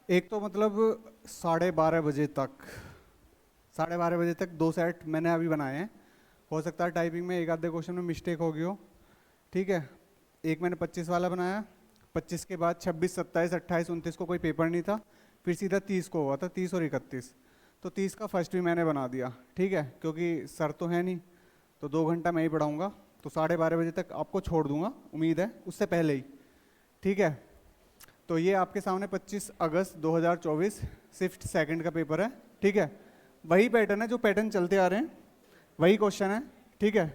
एक तो मतलब 12:30 बजे तक 2 सेट मैंने अभी बनाए हैं। हो सकता है टाइपिंग में एक आधे क्वेश्चन में मिस्टेक हो गई हो, ठीक है। एक मैंने 25 वाला बनाया, 25 के बाद 26, 27, 28, 29 को कोई पेपर नहीं था, फिर सीधा 30 को हुआ था, 30 और 31। तो 30 का फर्स्ट भी मैंने बना दिया, ठीक है, क्योंकि सर तो है नहीं, तो 2 घंटा मैं ही पढ़ाऊँगा, तो 12:30 बजे तक आपको छोड़ दूंगा, उम्मीद है उससे पहले ही, ठीक है। तो ये आपके सामने 25 अगस्त 2024 शिफ्ट सेकंड का पेपर है, ठीक है। वही पैटर्न है जो पैटर्न चलते आ रहे हैं, वही क्वेश्चन है, ठीक है।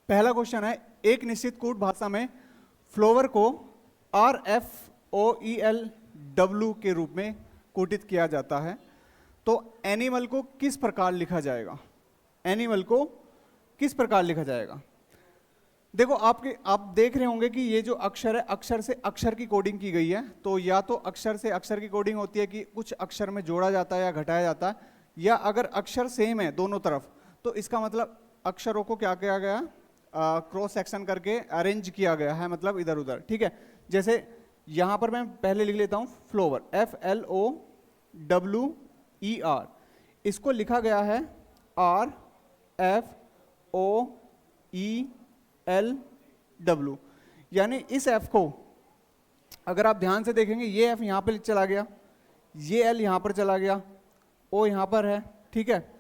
पहला क्वेश्चन है, एक निश्चित कूट भाषा में फ्लोवर को RFOELW के रूप में कूटित किया जाता है, तो एनिमल को किस प्रकार लिखा जाएगा? एनिमल को किस प्रकार लिखा जाएगा? देखो आप देख रहे होंगे कि ये जो अक्षर है, अक्षर से अक्षर की कोडिंग की गई है। तो या तो अक्षर से अक्षर की कोडिंग होती है कि कुछ अक्षर में जोड़ा जाता है या घटाया जाता है, या अगर अक्षर सेम है दोनों तरफ तो इसका मतलब अक्षरों को क्या किया गया, क्रॉस सेक्शन करके अरेंज किया गया है, मतलब इधर उधर, ठीक है। जैसे यहां पर मैं पहले लिख लेता हूं फ्लोवर, FLOWER, इसको लिखा गया है RFOELW, यानी इस F को अगर आप ध्यान से देखेंगे, ये F यहां पर चला गया, ये L यहां पर चला गया, O यहां पर है, ठीक है,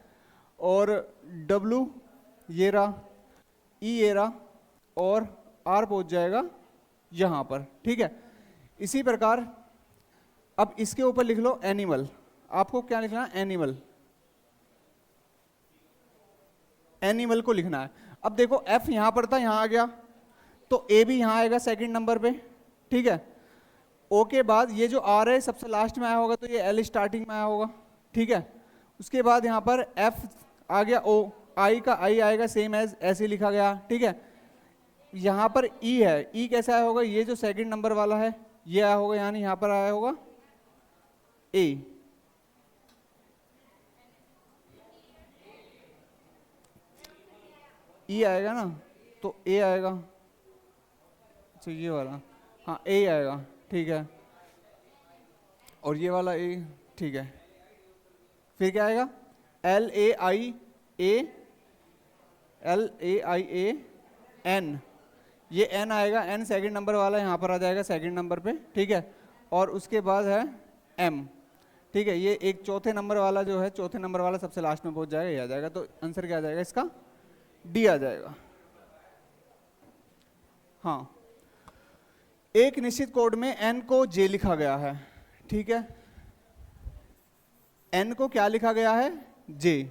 और W ये रहा, E ये रहा, और R पहुंच जाएगा यहां पर, ठीक है। इसी प्रकार अब इसके ऊपर लिख लो एनिमल। आपको क्या लिखना है? एनिमल, एनिमल को लिखना है। अब देखो F यहां पर था, यहां आ गया, तो A भी यहां आएगा सेकंड नंबर पे, ठीक है। O के बाद ये जो R है सबसे लास्ट में आया होगा, तो ये L स्टार्टिंग में आया होगा, ठीक है। उसके बाद यहां पर F आ गया, O, I का I आएगा सेम एज, ऐसे लिखा गया, ठीक है। यहां पर E है, E कैसे आया होगा? ये जो सेकंड नंबर वाला है ये आया होगा, यानी यहां पर आया होगा A, E आएगा ना, तो A आएगा, अच्छा ये वाला, हाँ A आएगा, ठीक है, और ये वाला A, ठीक है। फिर क्या आएगा? LAIA, ये N आएगा, N सेकंड नंबर वाला यहाँ पर आ जाएगा सेकंड नंबर पे, ठीक है। और उसके बाद है M, ठीक है। ये एक चौथे नंबर वाला जो है, चौथे नंबर वाला सबसे लास्ट में पहुंच जाएगा, ये आ जाएगा। तो आंसर क्या आ जाएगा इसका? D आ जाएगा। हाँ, एक निश्चित कोड में N को J लिखा गया है, ठीक है। N को क्या लिखा गया है? J।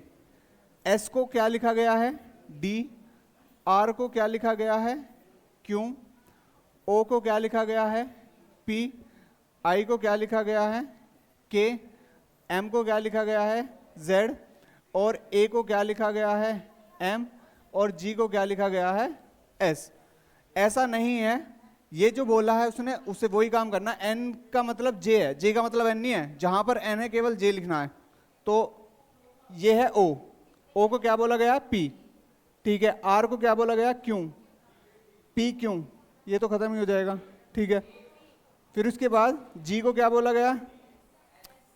S को क्या लिखा गया है? D। R को क्या लिखा गया है? Q। O को क्या लिखा गया है? P। I को क्या लिखा गया है? K। M को क्या लिखा गया है? Z। और A को क्या लिखा गया है? M। और G को क्या लिखा गया है? S। ऐसा नहीं है, ये जो बोला है उसने, उससे वही काम करना। N का मतलब J है, J का मतलब N नहीं है। जहां पर N है केवल J लिखना है। तो ये है O, O को क्या बोला गया? P, ठीक है। R को क्या बोला गया? Q, P Q, ये तो खत्म ही हो जाएगा, ठीक है। फिर उसके बाद G को क्या बोला गया?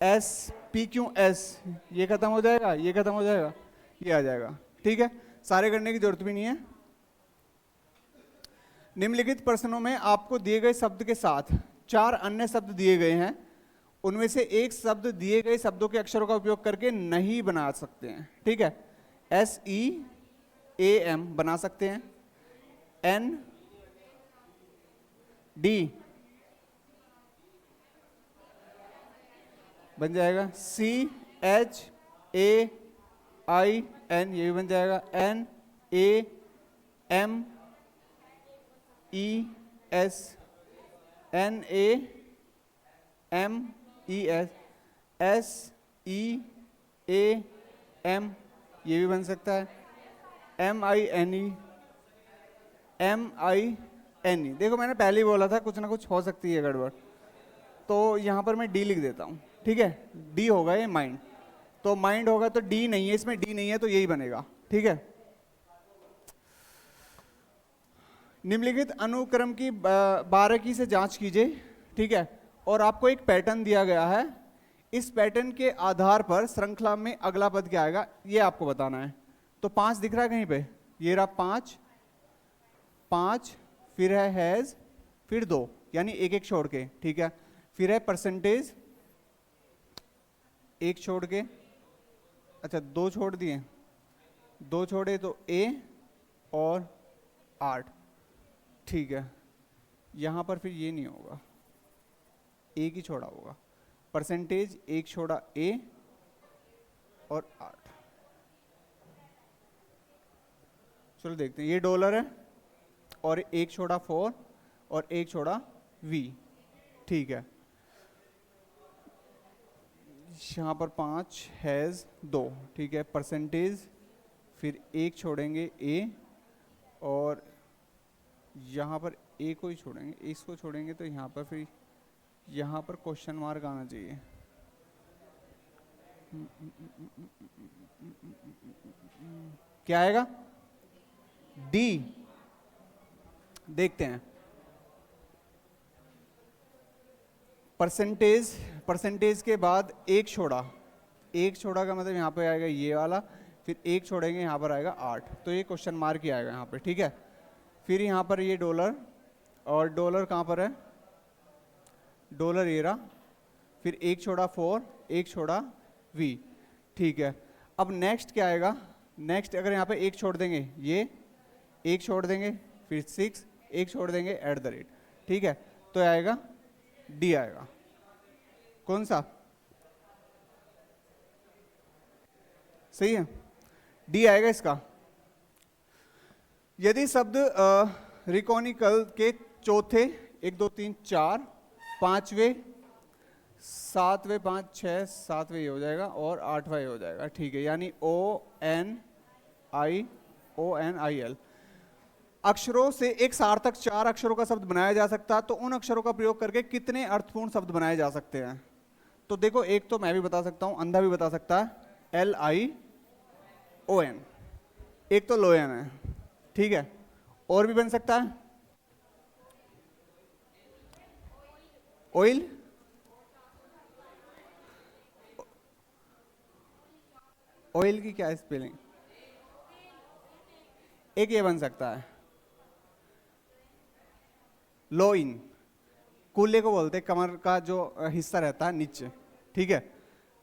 S, P Q S, ये खत्म हो जाएगा, ये खत्म हो जाएगा, ये आ जाएगा, ठीक है। सारे करने की जरूरत भी नहीं है। निम्नलिखित प्रश्नों में आपको दिए गए शब्द के साथ 4 अन्य शब्द दिए गए हैं, उनमें से एक शब्द दिए गए शब्दों के अक्षरों का उपयोग करके नहीं बना सकते हैं, ठीक है। SEAM बना सकते हैं, ND बन जाएगा, CHAIN ये भी बन जाएगा, NAMES, NAMES, SEAM ये भी बन सकता है, MINE। देखो मैंने पहले ही बोला था कुछ ना कुछ हो सकती है गड़बड़, तो यहां पर मैं D लिख देता हूं, ठीक है। D होगा ये माइंड, तो माइंड होगा तो D नहीं है, इसमें D नहीं है तो यही बनेगा, ठीक है। निम्नलिखित अनुक्रम की बारीकी से जांच कीजिए, ठीक है। और आपको एक पैटर्न दिया गया है, इस पैटर्न के आधार पर श्रृंखला में अगला पद क्या आएगा ये आपको बताना है। तो 5 दिख रहा है कहीं पे, ये रहा 5, 5, फिर है हैज, फिर 2, यानी एक एक छोड़ के, ठीक है। फिर है परसेंटेज, एक छोड़ के, अच्छा 2 छोड़ दिए, 2 छोड़े तो ए और 8, ठीक है। यहां पर फिर ये नहीं होगा, एक ही छोड़ा होगा, परसेंटेज एक छोड़ा ए और 8। चलो देखते हैं, ये डॉलर है और एक छोड़ा 4 और एक छोड़ा वी, ठीक है। यहाँ पर 5 हैज़ 2, ठीक है। परसेंटेज फिर एक छोड़ेंगे ए और यहाँ पर ए को ही छोड़ेंगे, इसको छोड़ेंगे तो यहाँ पर फिर यहाँ पर क्वेश्चन मार्क आना चाहिए। क्या आएगा? डी। देखते हैं, परसेंटेज, परसेंटेज के बाद एक छोड़ा, एक छोड़ा का मतलब यहाँ पे आएगा ये वाला, फिर एक छोड़ेंगे यहाँ पर आएगा 8, तो ये क्वेश्चन मार्क ही आएगा यहाँ पे, ठीक है। फिर यहाँ पर ये डॉलर, और डॉलर कहाँ पर है, डॉलर ये रहा, फिर एक छोड़ा 4, एक छोड़ा वी, ठीक है। अब नेक्स्ट क्या आएगा, नेक्स्ट अगर यहाँ पे एक छोड़ देंगे, ये एक छोड़ देंगे, फिर 6, एक छोड़ देंगे एट द रेट, ठीक है। तो आएगा डी आएगा। कौन सा सही है? डी आएगा इसका। यदि शब्द रिकॉनिकल के चौथे 1 2 3 4 5वें 7वें 5 6 7वें ये हो जाएगा और 8वां ये हो जाएगा, ठीक है। यानी ONIL अक्षरों से एक सार्थक 4 अक्षरों का शब्द बनाया जा सकता है। तो उन अक्षरों का प्रयोग करके कितने अर्थपूर्ण शब्द बनाए जा सकते हैं? तो देखो, एक तो मैं भी बता सकता हूं, अंधा भी बता सकता है, LION, एक तो लोयन है, ठीक है। और भी बन सकता है, ऑयल, ऑयल की क्या स्पेलिंग? एक ये बन सकता है लोइन, कूल्हे को बोलते हैं, कमर का जो हिस्सा रहता है नीचे, ठीक है,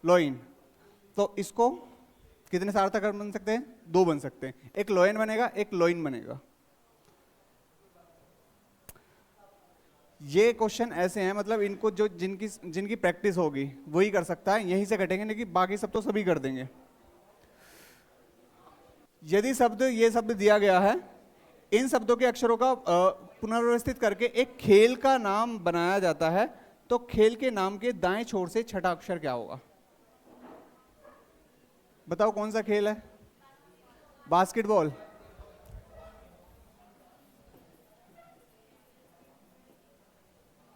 लोइन। तो इसको कितने सार्थक बन सकते हैं? 2 बन सकते हैं, एक लोयन बनेगा, एक लोइन बनेगा। ये क्वेश्चन ऐसे हैं, मतलब इनको जो जिनकी प्रैक्टिस होगी वही कर सकता है, यहीं से कटेंगे, लेकिन बाकी सब तो सभी कर देंगे। यदि शब्द, ये शब्द दिया गया है, इन शब्दों के अक्षरों का पुनर्व्यवस्थित करके एक खेल का नाम बनाया जाता है, तो खेल के नाम के दाएं छोर से छठा अक्षर क्या होगा? बताओ कौन सा खेल है? Basketball,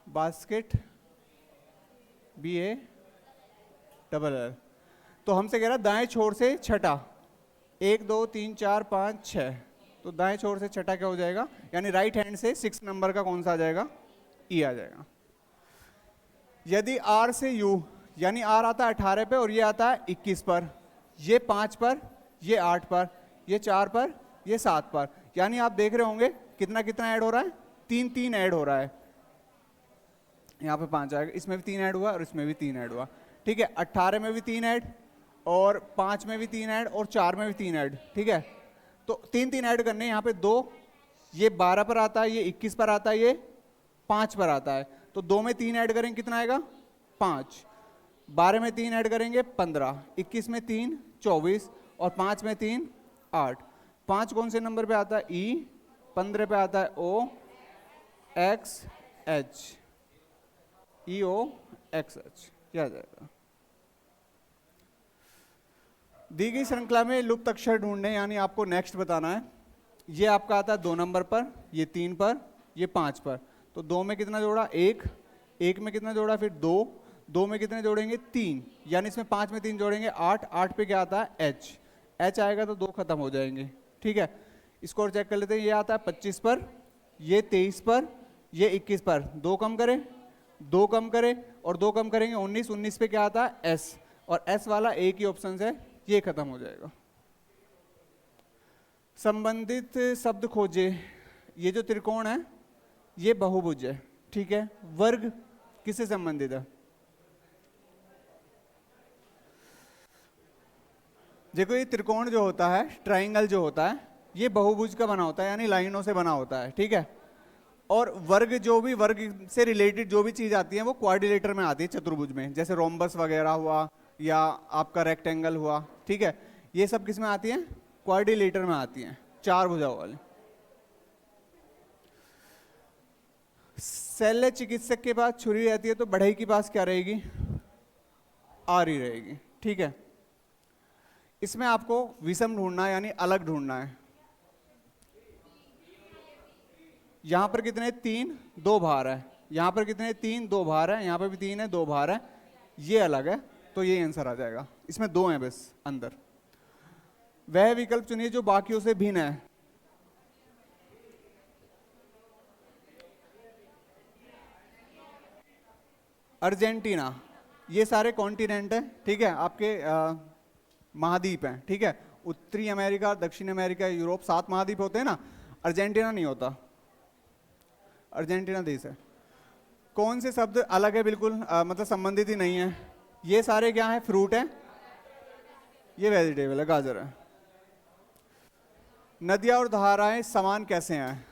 basket, BALL। तो हमसे कह रहा दाएं छोर से छठा, 1 2 3 4 5 6, तो दाएं छोर से छठा क्या हो जाएगा? यानी राइट हैंड से 6 नंबर का कौन सा आ जाएगा? ई आ जाएगा। यदि R से U, यानी R आता है 18 पे और ये आता है 21 पर, ये 5 पर, ये 8 पर, ये 4 पर, ये 7 पर, यानी आप देख रहे होंगे कितना कितना ऐड हो रहा है? 3 3 ऐड हो रहा है। यहाँ पे 5 आएगा, इसमें भी 3 ऐड हुआ और इसमें भी 3 ऐड हुआ, ठीक है। 18 में भी 3 ऐड और 5 में भी 3 ऐड और 4 में भी 3 ऐड, ठीक है। तो 3 3 ऐड करने, यहाँ पे 2, ये 12 पर आता है, ये 21 पर आता है, ये 5 पर आता है, तो 2 में 3 ऐड करेंगे कितना आएगा? 5। 12 में 3 ऐड करेंगे 15, 21 में 3 24 और 5 में 3 8। 5 कौन से नंबर पे आता है? E। 15 पे आता है OXH, EOXH, क्या आ जाएगा? दी गई श्रृंखला में लुप्त अक्षर ढूंढने, यानी आपको नेक्स्ट बताना है। ये आपका आता है 2 नंबर पर, ये 3 पर, ये 5 पर, तो 2 में कितना जोड़ा? 1, 1 में कितना जोड़ा? फिर 2, 2 में कितने जोड़ेंगे? 3, यानी इसमें 5 में 3 जोड़ेंगे 8, 8 पे क्या आता है? H, H आएगा तो 2 खत्म हो जाएंगे, ठीक है। स्कोर चेक कर लेते हैं, ये आता है 25 पर, ये 23 पर, ये 21 पर, 2 कम करें, 2 कम करें और 2 कम करेंगे 19, 19 पे क्या आता है एस, और एस वाला एक ही ऑप्शन है, ये खत्म हो जाएगा। संबंधित शब्द खोजे। ये जो त्रिकोण है ये बहुभुज है, ठीक है। वर्ग किससे संबंधित है? देखो ये त्रिकोण जो होता है, ट्राइंगल जो होता है, ये बहुभुज का बना होता है, यानी लाइनों से बना होता है, ठीक है। और वर्ग, जो भी वर्ग से रिलेटेड जो भी चीज आती है वो क्वाड्रिलेटर में आती है, चतुर्भुज में, जैसे रोम्बस वगैरह हुआ या आपका रेक्टेंगल हुआ, ठीक है। ये सब किस में आती है? क्वाड्रिलेटर में आती है, 4 भुजाओं वाली। शल्य चिकित्सक के पास छुरी रहती है तो बढ़ई के पास क्या रहेगी? आरी रहेगी, ठीक है। इसमें आपको विषम ढूंढना है, यानी अलग ढूंढना है। यहां पर कितने? 3, 2 भार है। यहां पर कितने? 3, 2 भार है। यहां पर भी 3 है, 2 भार है। ये अलग है, तो ये आंसर आ जाएगा। इसमें 2 हैं बस अंदर। वह विकल्प चुनिए जो बाकियों से भिन्न है। अर्जेंटीना, ये सारे कॉन्टिनेंट है, ठीक है, आपके महाद्वीप हैं, ठीक है। उत्तरी अमेरिका, दक्षिण अमेरिका, यूरोप, 7 महाद्वीप होते हैं ना। अर्जेंटीना नहीं होता, अर्जेंटीना देश है। कौन से शब्द अलग है बिल्कुल, मतलब संबंधित ही नहीं है? ये सारे क्या है? फ्रूट है, ये वेजिटेबल है, गाजर है। नदियां और धाराएं समान कैसे हैं?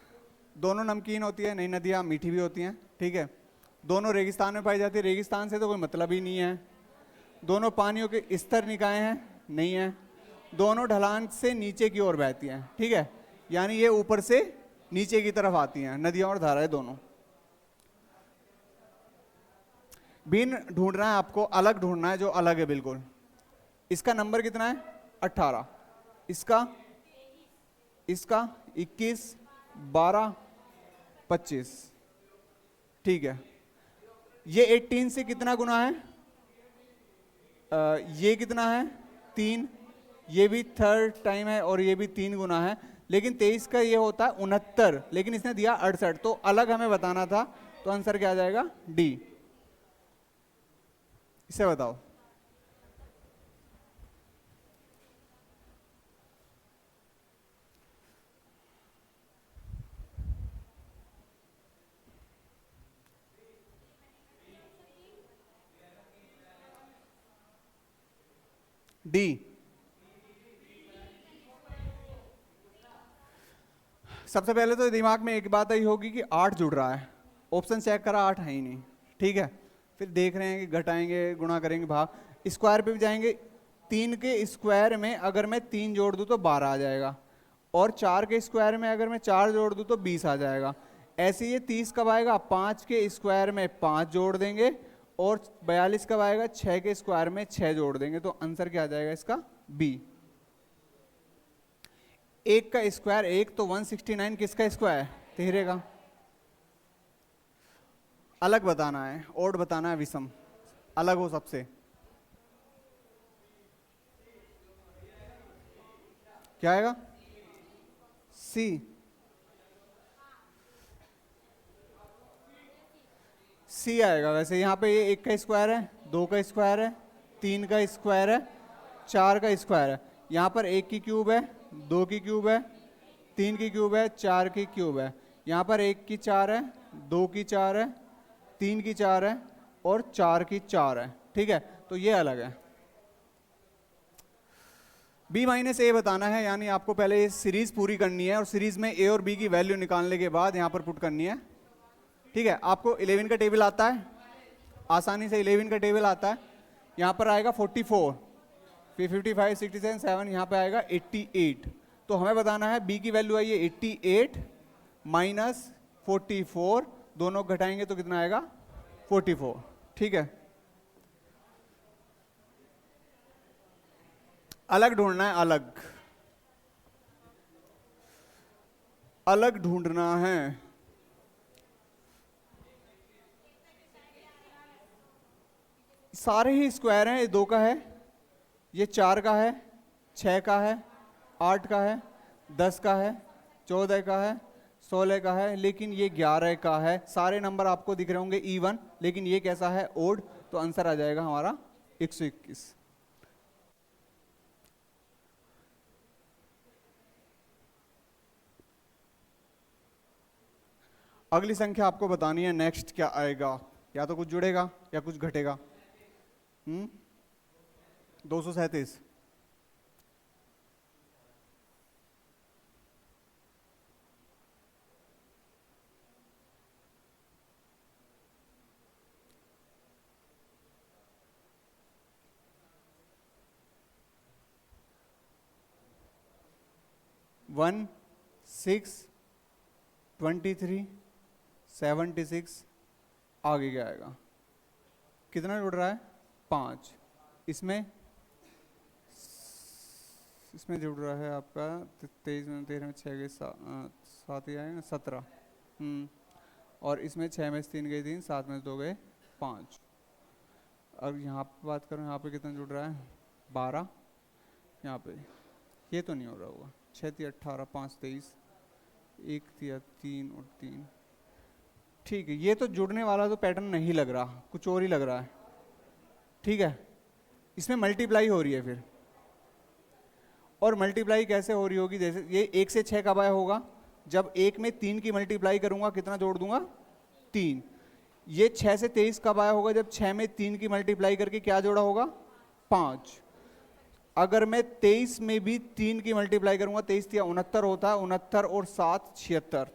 दोनों नमकीन होती है, नई नदियां मीठी भी होती हैं, ठीक है। दोनों रेगिस्तान में पाई जाती है, रेगिस्तान से तो कोई मतलब ही नहीं है। दोनों पानियों के स्तर निकाय हैं, नहीं है। दोनों ढलान से नीचे की ओर बहती हैं, ठीक है, यानी ये ऊपर से नीचे की तरफ आती हैं, नदियां और धाराएं दोनों। भिन्न ढूंढना है आपको, अलग ढूंढना है, जो अलग है बिल्कुल। इसका नंबर कितना है? 18। इसका 21, 12, 25, ठीक है। ये 18 से कितना गुना है? ये कितना है? 3। ये भी 3rd टाइम है और ये भी 3 गुना है। लेकिन 23 का ये होता है 69, लेकिन इसने दिया 68, तो अलग हमें बताना था, तो आंसर क्या आ जाएगा? डी। इसे बताओ। डी। सबसे पहले तो दिमाग में एक बात आई होगी कि 8 जुड़ रहा है, ऑप्शन चेक करा 8 है ही नहीं, ठीक है। फिर देख रहे हैं कि घटाएंगे, गुणा करेंगे, भाग। स्क्वायर पे भी जाएंगे। 3 के स्क्वायर में अगर मैं 3 जोड़ दूं तो 12 आ जाएगा, और 4 के स्क्वायर में अगर मैं 4 जोड़ दूं तो 20 आ जाएगा। ऐसे ये 30 कब आएगा? 5 के स्क्वायर में 5 जोड़ देंगे, और 42 कब आएगा? 6 के स्क्वायर में 6 जोड़ देंगे, तो आंसर क्या आ जाएगा इसका? बी। 1 का स्क्वायर 1, तो 169 किसका स्क्वायर? 13 का। अलग बताना है, ओड बताना है, विषम अलग हो सबसे। क्या आएगा? सी। सी आएगा। वैसे यहाँ पे ये 1 का स्क्वायर है, 2 का स्क्वायर है, 3 का स्क्वायर है, 4 का स्क्वायर है। यहाँ पर 1 की क्यूब है, 2 की क्यूब है, 3 की क्यूब है, 4 की क्यूब है। यहाँ पर 1 की 4 है, 2 की 4 है, 3 की 4 है, और 4 की 4 है, ठीक है। तो ये अलग है। b माइनस ए बताना है, यानी आपको पहले ये सीरीज पूरी करनी है, और सीरीज में a और b की वैल्यू निकालने के बाद यहाँ पर पुट करनी है, ठीक है। आपको 11 का टेबल आता है, आसानी से 11 का टेबल आता है। यहाँ पर आएगा 44, फिर 55, 67, 7, यहाँ पे आएगा 88। तो हमें बताना है b की वैल्यू आई है 88 माइनस 44, दोनों घटाएंगे तो कितना आएगा? 44, ठीक है। अलग ढूंढना है, अलग अलग ढूंढना है। सारे ही स्क्वायर हैं, ये 2 का है, ये 4 का है, 6 का है, 8 का है, 10 का है, 14 का है, 16 का है, लेकिन ये 11 का है। सारे नंबर आपको दिख रहे होंगे इवन, लेकिन ये कैसा है, ओड। तो आंसर आ जाएगा हमारा 121। अगली संख्या आपको बतानी है, नेक्स्ट क्या आएगा, या तो कुछ जुड़ेगा या कुछ घटेगा। 237। वन 6 23 76 आगे क्या आएगा, कितना जुड़ रहा है, 5। इसमें जुड़ रहा है आपका 23 में 13 में 6 गए 7 ही आएगा 17। और इसमें 6 में 3 गए 3, 7 में 2 गए 5। अब यहाँ पे बात करूँ, यहाँ पे कितना जुड़ रहा है, 12। यहाँ पे ये तो नहीं हो रहा होगा, 6 3 18 5 23, 1 3 और 3। ठीक है, ये तो जुड़ने वाला तो पैटर्न नहीं लग रहा, कुछ और ही लग रहा है। ठीक है, इसमें मल्टीप्लाई हो रही है फिर, और मल्टीप्लाई कैसे हो रही होगी, जैसे ये 1 से 6 कब आया होगा, जब 1 में 3 की मल्टीप्लाई करूंगा, कितना जोड़ दूंगा, 3। ये 6 से 23 कब आया होगा, जब 6 में 3 की मल्टीप्लाई करके क्या जोड़ा होगा, 5। अगर मैं 23 में भी 3 की मल्टीप्लाई करूंगा, 23 या 69 होता है, 69 और 7 76।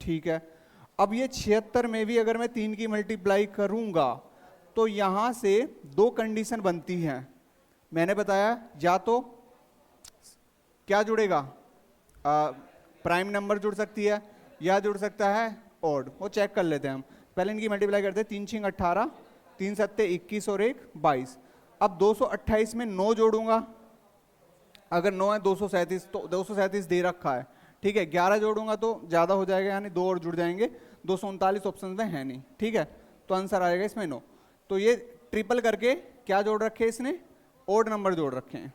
ठीक है, अब ये 76 में भी अगर मैं 3 की मल्टीप्लाई करूंगा, तो यहां से 2 कंडीशन बनती हैं। मैंने बताया, या तो क्या जुड़ेगा, प्राइम नंबर जुड़ सकती है, या जुड़ सकता है ऑड। वो चेक कर लेते हैं हम, पहले इनकी मल्टीप्लाई करते हैं। 3 6 18, 3 7 21 और 1 22। अब 228 में 9 जोड़ूंगा, अगर 9 है 237, तो 237 दे रखा है। ठीक है, 11 जोड़ूंगा तो ज्यादा हो जाएगा, यानी 2 और जुड़ जाएंगे। 239 ऑप्शन में है नहीं। ठीक है, तो आंसर आएगा इसमें 9। तो ये ट्रिपल करके क्या जोड़ रखे इसने, ऑड नंबर जोड़ रखे हैं।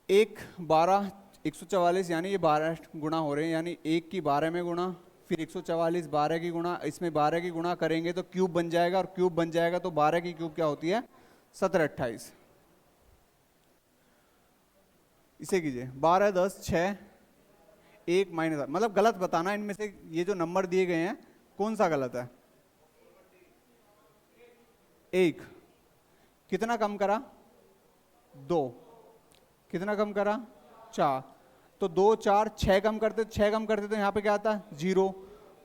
1 12 144, यानी ये 12 गुना हो रहे हैं, यानी 1 की 12 में गुणा, फिर 144 12 की गुणा, इसमें 12 की गुणा करेंगे तो क्यूब बन जाएगा, और क्यूब बन जाएगा तो 12 की क्यूब क्या होती है, 17 28। इसे कीजिए, 12 10 6 1 माइनस, मतलब गलत बताना इनमें से, ये जो नंबर दिए गए हैं कौन सा गलत है। 1 कितना कम करा, 2 कितना कम करा, 4। तो 2 4 6 कम करते, 6 कम करते तो यहाँ पे क्या आता है, 0।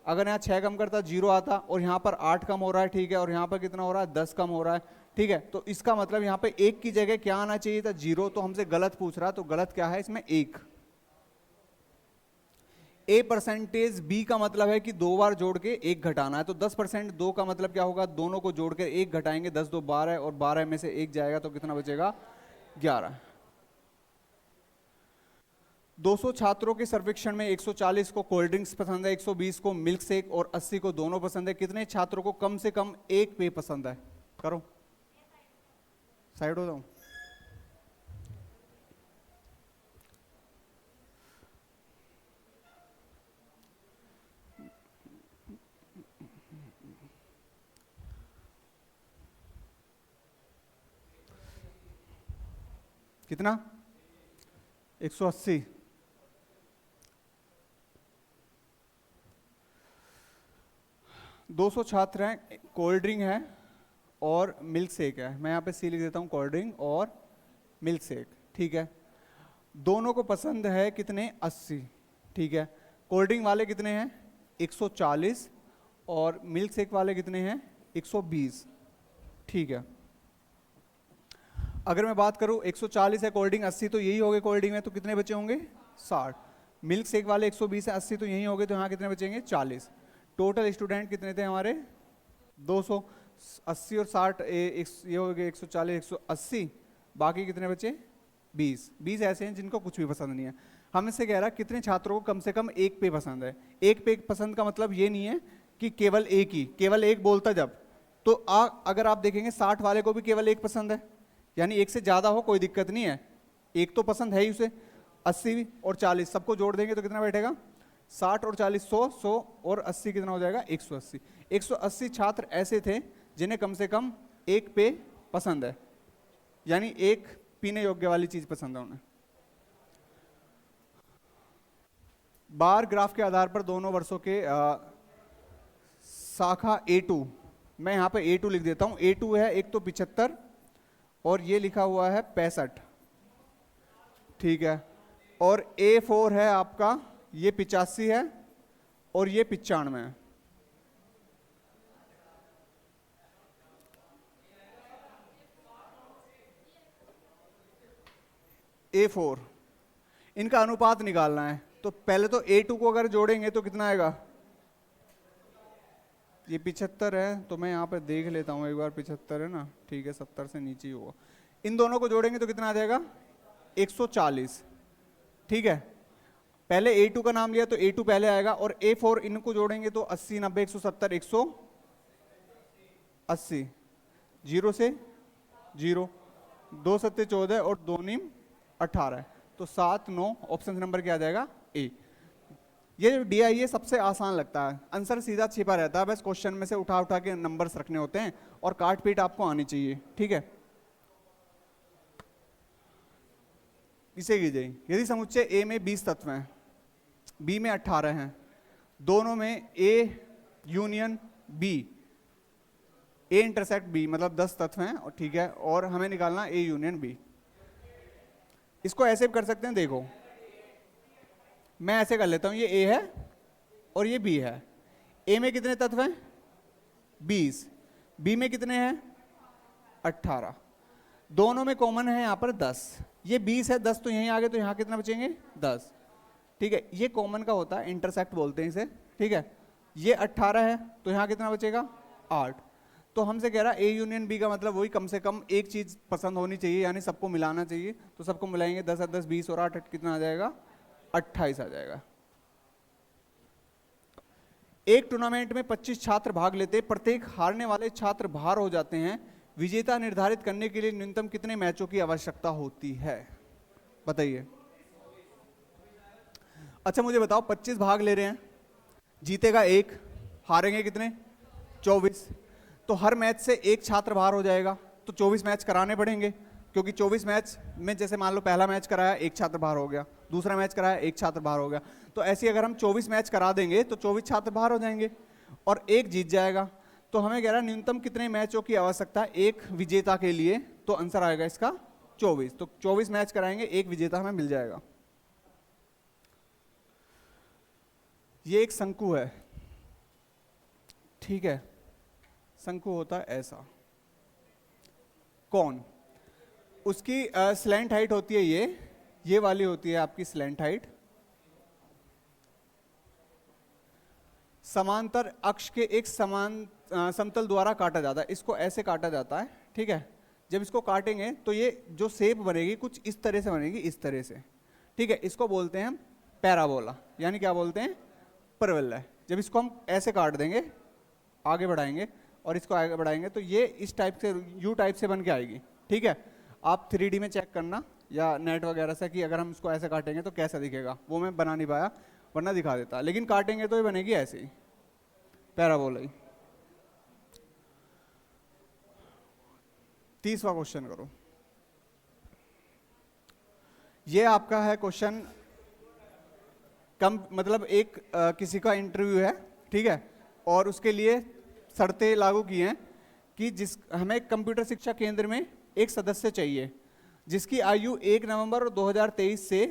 अगर यहाँ 6 कम करता 0 आता, और यहाँ पर 8 कम हो रहा है। ठीक है, और यहाँ पर कितना हो रहा है, 10 कम हो रहा है। ठीक है, तो इसका मतलब यहाँ पे 1 की जगह क्या आना चाहिए था, 0। तो हमसे गलत पूछ रहा है, तो गलत क्या है इसमें, 1। A परसेंटेज B का मतलब है कि 2 बार जोड़ के 1 घटाना है। तो 10% 2 का मतलब क्या होगा, दोनों को जोड़ के 1 घटाएंगे, 10 2 12, और 12 में से 1 जाएगा तो कितना बचेगा, 11। 200 छात्रों के सर्वेक्षण में 140 को कोल्ड ड्रिंक्स पसंद है, 120 को मिल्क शेक और 80 को दोनों पसंद है। कितने छात्रों को कम से कम एक पेय पसंद है, करो, साइड हो जाओ। कितना, 180। दो 200 छात्र हैं, कोल्ड ड्रिंक है और मिल्क शेक है। मैं यहाँ पे सी लिख देता हूँ, कोल्ड ड्रिंक और मिल्क शेक। ठीक है, दोनों को पसंद है कितने, 80। ठीक है, कोल्ड ड्रिंक वाले कितने हैं, 140, और मिल्क शेक वाले कितने हैं, 120। ठीक है, अगर मैं बात करूं 140 है कोल्ड ड्रिंक, 80 तो यही हो गए कोल्ड ड्रिंक में, तो कितने बचे होंगे, 60। मिल्क शेक वाले 120 है, 80 तो यही हो गए, तो यहाँ कितने बचेंगे, 40। टोटल स्टूडेंट कितने थे हमारे, 200। 80 और 60 ये हो गए 140 180, बाकी कितने बचे, 20। 20 ऐसे हैं जिनको कुछ भी पसंद नहीं है। हम इससे कह रहा है कितने छात्रों को कम से कम एक पे पसंद है। एक पे पसंद का मतलब ये नहीं है कि केवल एक ही, केवल एक बोलता जब, तो अगर आप देखेंगे 60 वाले को भी केवल एक पसंद है, यानी एक से ज्यादा हो कोई दिक्कत नहीं है, एक तो पसंद है ही उसे। 80 और 40 सबको जोड़ देंगे तो कितना बैठेगा? 60 और 40 100, 100 और 80 कितना हो जाएगा? 180। 180 छात्र ऐसे थे जिन्हें कम से कम एक पेय पसंद है, यानी एक पीने योग्य वाली चीज पसंद है उन्हें। बार ग्राफ के आधार पर दोनों वर्षों के शाखा A2, मैं यहां पे A2 लिख देता हूं। A2 है एक तो 75 और ये लिखा हुआ है 65, ठीक है। और A4 है आपका, ये 85 है और ये 95 है। A4 इनका अनुपात निकालना है, तो पहले तो A2 को अगर जोड़ेंगे तो कितना आएगा? ये 75 है, तो मैं यहाँ पे देख लेता हूँ एक बार, 75 है ना, ठीक है, 70 से नीचे ही होगा। इन दोनों को जोड़ेंगे तो कितना आ जाएगा? 140, ठीक है। पहले A2 का नाम लिया तो A2 पहले आएगा, और A4 इनको जोड़ेंगे तो 80, 90, 170, 180, 0 से 0, 2 सत्ते 14 और 2 नीम 18, तो 7, 9 ऑप्शन नंबर क्या आ जाएगा? ए। ये जो डी आई है सबसे आसान लगता है, आंसर सीधा छिपा रहता है, बस क्वेश्चन में से उठा उठा के नंबर्स रखने होते हैं और काट पीट आपको आनी चाहिए, ठीक है। इसे कीजिए, यदि समुच्चय ए में 20 तत्व हैं, बी में 18 हैं, दोनों में A union B, A intersect B, मतलब 10 तत्व हैं, और ठीक है, और हमें निकालना ए यूनियन बी। इसको ऐसे भी कर सकते हैं, देखो मैं ऐसे कर लेता हूं, ये ए है और ये बी है। ए में कितने तत्व हैं? 20, बी में कितने हैं? 18, दोनों में कॉमन है यहां पर 10, ये 20 है, 10 तो यहीं आ गए, तो यहां कितना बचेंगे? 10, ठीक है। ये कॉमन का होता है, इंटरसेक्ट बोलते हैं इसे, ठीक है। ये 18 है, तो यहां कितना बचेगा? 8। तो हमसे कह रहा है ए यूनियन बी का मतलब वही, कम से कम एक चीज पसंद होनी चाहिए, यानी सबको मिलाना चाहिए, तो सबको मिलाएंगे, 10 और 10 20 और 8 कितना आ जाएगा? 28 आ जाएगा। एक टूर्नामेंट में 25 छात्र भाग लेते, प्रत्येक हारने वाले छात्र बाहर हो जाते हैं, विजेता निर्धारित करने के लिए न्यूनतम कितने मैचों की आवश्यकता होती है? बताइए। अच्छा मुझे बताओ, 25 भाग ले रहे हैं, जीतेगा एक, हारेंगे कितने? 24, तो हर मैच से एक छात्र बाहर हो जाएगा, तो 24 मैच कराने पड़ेंगे, क्योंकि 24 मैच में जैसे मान लो पहला मैच कराया एक छात्र बाहर हो गया, दूसरा मैच कराया एक छात्र बाहर हो गया, तो ऐसे अगर हम 24 मैच करा देंगे तो 24 छात्र बाहर हो जाएंगे और एक जीत जाएगा। तो हमें कह रहा है न्यूनतम कितने मैचों की आवश्यकता है एक विजेता के लिए, तो आंसर आएगा इसका 24। तो 24 मैच कराएंगे, एक विजेता हमें मिल जाएगा। ये एक शंकु है, ठीक है, शंकु होता है ऐसा, कौन, उसकी स्लैंट हाइट होती है ये वाली होती है आपकी स्लैंट हाइट, समांतर अक्ष के एक समान समतल द्वारा काटा जाता है, इसको ऐसे काटा जाता है, ठीक है। जब इसको काटेंगे तो ये जो शेप बनेगी कुछ इस तरह से बनेगी, इस तरह से, ठीक है। इसको बोलते हैं हम पैराबोला, यानी क्या बोलते हैं? परवलय। जब इसको हम ऐसे काट देंगे, आगे बढ़ाएंगे और इसको आगे बढ़ाएंगे, तो ये इस टाइप से यू टाइप से बन के आएगी, ठीक है। आप 3D में चेक करना या नेट वगैरह से कि अगर हम इसको ऐसे काटेंगे तो कैसा दिखेगा, वो मैं बना नहीं पाया, वरना दिखा देता, लेकिन काटेंगे तो ये बनेगी ऐसे ही, पैराबोला ही। 30वां क्वेश्चन करो। ये आपका है क्वेश्चन, कम मतलब एक किसी का इंटरव्यू है, ठीक है, और उसके लिए शर्तें लागू की हैं कि हमें कंप्यूटर शिक्षा केंद्र में एक सदस्य चाहिए जिसकी आयु 1 नवंबर 2023 से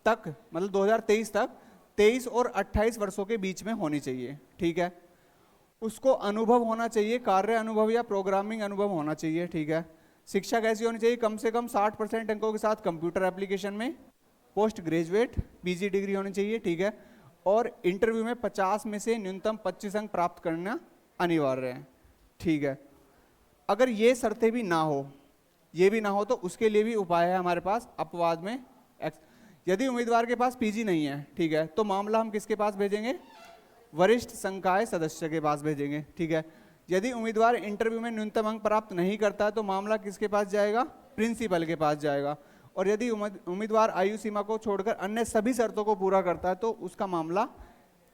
तक, मतलब 2023 तक 23 और 28 वर्षों के बीच में होनी चाहिए, ठीक है। उसको अनुभव होना चाहिए, कार्य अनुभव या प्रोग्रामिंग अनुभव होना चाहिए, ठीक है। शिक्षा कैसी होनी चाहिए? कम से कम 60% अंकों के साथ कंप्यूटर एप्लीकेशन में पोस्ट ग्रेजुएट पीजी डिग्री होनी चाहिए, ठीक है। और इंटरव्यू में 50 में से न्यूनतम 25 अंक प्राप्त करना अनिवार्य है, ठीक है। अगर ये शर्तें भी ना हो, ये भी ना हो, तो उसके लिए भी उपाय है हमारे पास, अपवाद में एक्स। यदि उम्मीदवार के पास पीजी नहीं है, ठीक है, तो मामला हम किसके पास भेजेंगे? वरिष्ठ संकाय सदस्य के पास भेजेंगे, ठीक है। यदि उम्मीदवार इंटरव्यू में न्यूनतम अंक प्राप्त नहीं करता है तो मामला किसके पास जाएगा? प्रिंसिपल के पास जाएगा। और यदि उम्मीदवार आयु सीमा को छोड़कर अन्य सभी शर्तों को पूरा करता है तो उसका मामला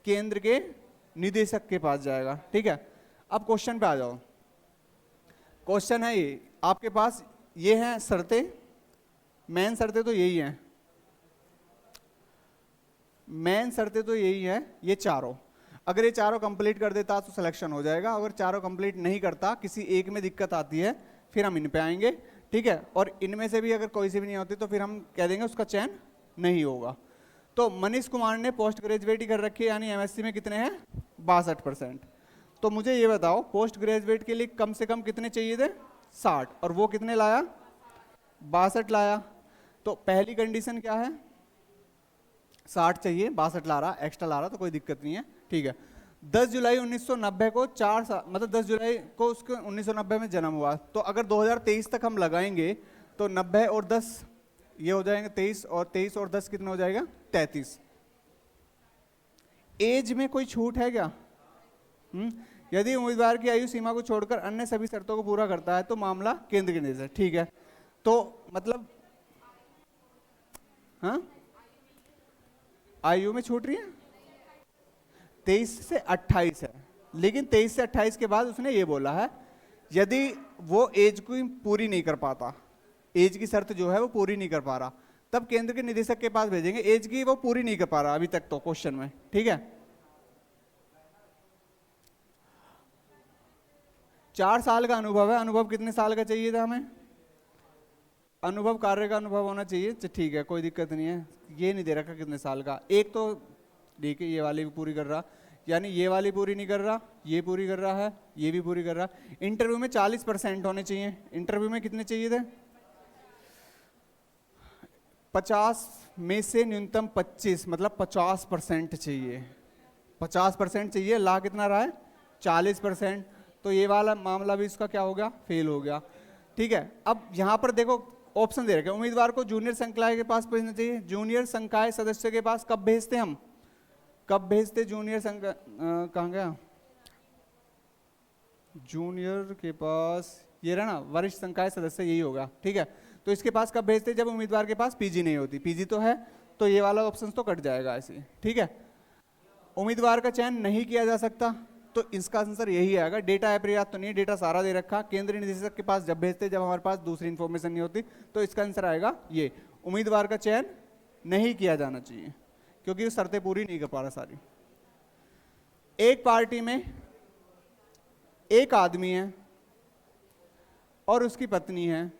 केंद्र के निदेशक के पास जाएगा। ठीक है, अब क्वेश्चन पे आ जाओ। क्वेश्चन है ये, आपके पास ये हैं शर्तें, मेन शर्तें तो यही हैं, मेन शर्तें तो यही हैं, ये चारों। अगर ये चारों कंप्लीट कर देता तो सिलेक्शन हो जाएगा, अगर चारों कंप्लीट नहीं करता, किसी एक में दिक्कत आती है, फिर हम इन पे आएंगे। ठीक है, और इनमें से भी अगर कोई सी भी नहीं होती तो फिर हम कह देंगे उसका चयन नहीं होगा। तो मनीष कुमार ने पोस्ट ग्रेजुएट ही कर रखी है, यानी एमएससी में कितने हैं, 62%। तो मुझे ये बताओ पोस्ट ग्रेजुएट के लिए कम से कम कितने चाहिए थे, 60, और वो कितने लाया, 62 लाया। तो पहली कंडीशन क्या है, 60 चाहिए, 62 ला रहा, एक्स्ट्रा ला रहा, तो कोई दिक्कत नहीं है। ठीक है, 10 जुलाई 1990 को 4 साल, मतलब 10 जुलाई को उसके 1990 में जन्म हुआ, तो अगर 2023 तक हम लगाएंगे तो 90 और 10 ये हो जाएंगे 23, और 23 और 10 कितना हो जाएगा, 33। एज में कोई छूट है क्या? यदि उम्मीदवार की आयु सीमा को छोड़कर अन्य सभी शर्तों को पूरा करता है तो मामला केंद्र के निर्देश। ठीक है, तो मतलब हाँ, आयु में छूट रही है, 23 से 28 है, लेकिन 23 से 28 के बाद उसने ये बोला है यदि वो एज को पूरी नहीं कर पाता, एज की शर्त जो है वो पूरी नहीं कर पा रहा, तब केंद्र के निदेशक के पास भेजेंगे। एज की वो पूरी नहीं कर पा रहा अभी तक तो क्वेश्चन में। ठीक है, 4 साल का अनुभव है, अनुभव कितने साल का चाहिए था हमें, अनुभव कार्य का अनुभव होना चाहिए। ठीक है, कोई दिक्कत नहीं है, ये नहीं दे रखा कितने साल का। एक तो देखिए ये वाली भी पूरी कर रहा, यानी ये वाली पूरी नहीं कर रहा, ये पूरी कर रहा है, ये भी पूरी कर रहा। इंटरव्यू में 40% होने चाहिए, इंटरव्यू में कितने चाहिए थे, 50 में से न्यूनतम 25, मतलब 50% चाहिए, 50% चाहिए। ला कितना रहा है, 40%, तो ये वाला मामला भी इसका क्या हो गया, फेल हो गया। ठीक है, अब यहाँ पर देखो ऑप्शन दे रखे, उम्मीदवार को जूनियर संकाय के पास भेजना चाहिए। जूनियर संकाय सदस्य के पास कब भेजते हम, कब भेजते जूनियर संकाय, कहाँ गया जूनियर के पास, ये रहा ना वरिष्ठ संकाय सदस्य, यही होगा। ठीक है, तो इसके पास कब भेजते, जब उम्मीदवार के पास पीजी नहीं होती, पीजी तो है, तो ये वाला ऑप्शन तो कट जाएगा ऐसे। ठीक है, उम्मीदवार का चयन नहीं किया जा सकता, तो इसका आंसर यही आएगा। डेटा अपर्याप्त तो नहीं है, डेटा सारा दे रखा, केंद्रीय निदेशक के पास जब भेजते जब हमारे पास दूसरी इंफॉर्मेशन नहीं होती, तो इसका आंसर आएगा ये, उम्मीदवार का चयन नहीं किया जाना चाहिए क्योंकि वो शर्तें पूरी नहीं कर पा रहा सारी। एक पार्टी में एक आदमी है और उसकी पत्नी है,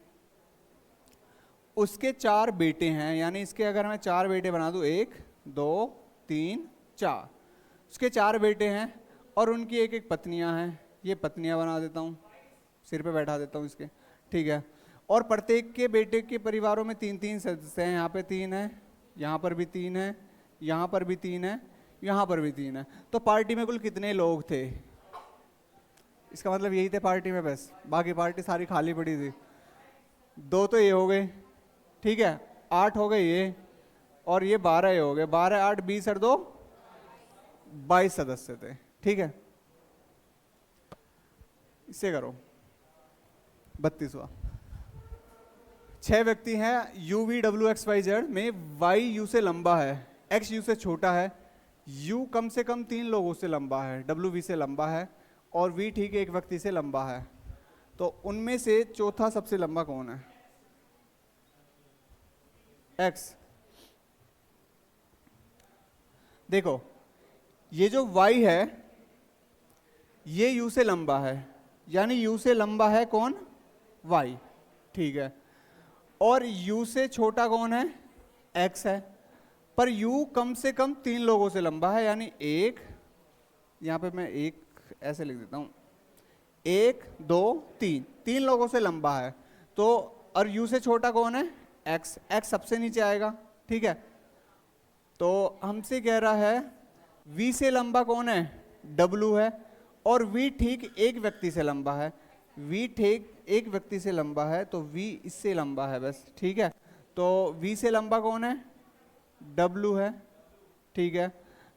उसके 4 बेटे हैं, यानी इसके अगर मैं 4 बेटे बना दूं, 1 2 3 4, उसके 4 बेटे हैं और उनकी एक एक पत्नियां हैं, ये पत्नियां बना देता हूं, सिर पे बैठा देता हूं इसके। ठीक है, और प्रत्येक के बेटे के परिवारों में 3-3 सदस्य हैं, यहाँ पे 3 है, यहाँ पर भी 3 है, यहाँ पर भी 3 है, यहाँ पर भी 3 है। तो पार्टी में कुल कितने लोग थे, इसका मतलब यही थे पार्टी में, बस बाकी पार्टी सारी खाली पड़ी थी। 2 तो ये हो गए, ठीक है, 8 हो गए ये, और ये 12 हो गए, 12 8 20 और 2 22 सदस्य थे। ठीक है, इससे करो 32वां। 6 व्यक्ति हैं, U V W X Y Z में वाई यू से लंबा है, एक्स यू से छोटा है, यू कम से कम 3 लोगों से लंबा है, डब्ल्यू वी से लंबा है, और वी ठीक एक व्यक्ति से लंबा है। तो उनमें से चौथा सबसे लंबा कौन है, एक्स। देखो ये जो y है ये u से लंबा है, यानी u से लंबा है कौन, y। ठीक है, और u से छोटा कौन है, x है, पर u कम से कम 3 लोगों से लंबा है, यानी 1, यहां पे मैं 1 ऐसे लिख देता हूं, 1 2 3 लोगों से लंबा है। तो और u से छोटा कौन है, x, x सबसे नीचे आएगा। ठीक है, तो हमसे कह रहा है v से लंबा कौन है, w है, और v ठीक एक व्यक्ति से लंबा है, v ठीक एक व्यक्ति से लंबा है, तो v इससे लंबा है बस। ठीक है, तो v से लंबा कौन है, w है। ठीक है,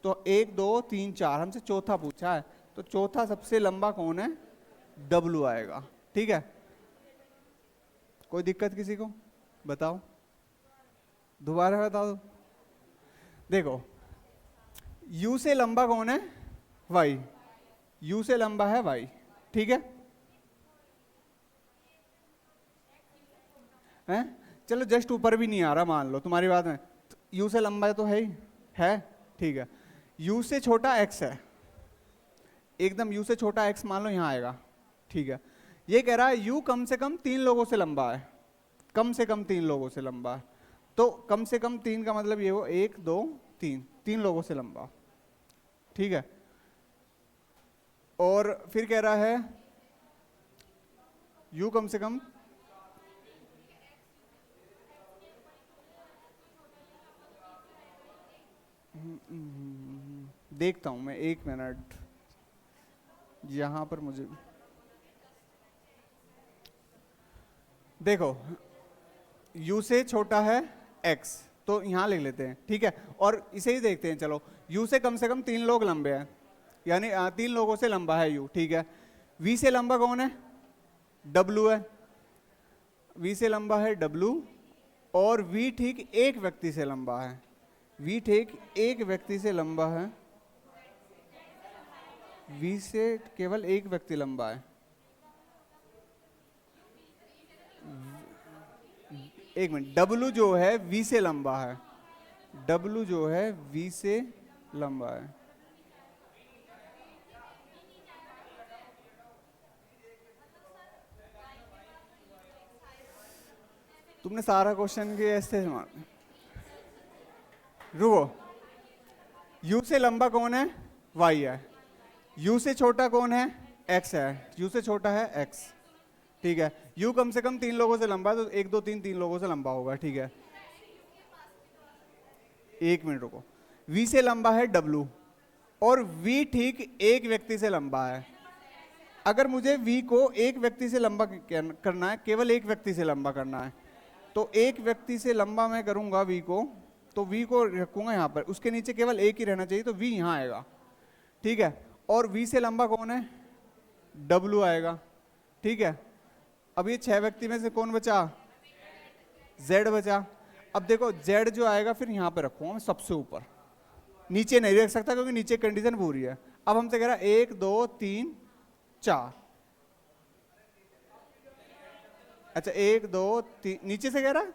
तो 1 2 3 4 हमसे चौथा पूछा है, तो चौथा सबसे लंबा कौन है, w आएगा। ठीक है, कोई दिक्कत किसी को बताओ। दोबारा बता दो। देखो u से लंबा कौन है, y, u से लंबा है y, ठीक है। हैं, चलो जस्ट ऊपर भी नहीं आ रहा मान लो तुम्हारी बात में, तो u से लंबा तो है ही है, ठीक है। u से छोटा x है, एकदम u से छोटा x मान लो यहाँ आएगा, ठीक है। ये कह रहा है u कम से कम 3 लोगों से लंबा है, कम से कम 3 लोगों से लंबा है। तो कम से कम 3 का मतलब ये हो 1 2 3, 3 लोगों से लंबा, ठीक है। और फिर कह रहा है u कम से कम, देखता हूं मैं, 1 मिनट, यहां पर मुझे देखो u से छोटा है x, तो यहां लिख लेते हैं, ठीक है। और इसे ही देखते हैं, चलो u से कम 3 लोग लंबे हैं, यानी 3 लोगों से लंबा है u, ठीक है। v से लंबा कौन है, w है, v से लंबा है w, और v ठीक एक व्यक्ति से लंबा है, v ठीक एक व्यक्ति से लंबा है, v से केवल एक व्यक्ति लंबा है। एक मिनट, w जो है v से लंबा है, w जो है v से लंबा है। तुमने सारा क्वेश्चन के ऐसे रुको, u से लंबा कौन है, y है, u से छोटा कौन है, x है, u से छोटा है x, ठीक है। u कम से कम 3 लोगों से लंबा है, तो 1 2 3 3 लोगों से लंबा होगा, ठीक है। 1 मिनट रुको, v से लंबा है w, और v ठीक एक व्यक्ति से लंबा है। अगर मुझे v को एक व्यक्ति से लंबा करना है, केवल एक व्यक्ति से लंबा करना है, तो एक व्यक्ति से लंबा मैं करूंगा v को, तो v को रखूंगा यहाँ पर, उसके नीचे केवल एक ही रहना चाहिए, तो v यहाँ आएगा, ठीक है। और v से लंबा कौन है, w आएगा, ठीक है। अब ये 6 व्यक्ति में से कौन बचा, z बचा। अब देखो z जो आएगा फिर यहाँ पे रखूंगा मैं सबसे ऊपर, नीचे नहीं रख सकता क्योंकि नीचे कंडीशन पूरी है। अब हमसे कह रहा है 1 2 3 4, अच्छा 1 2 3 नीचे से कह रहा है,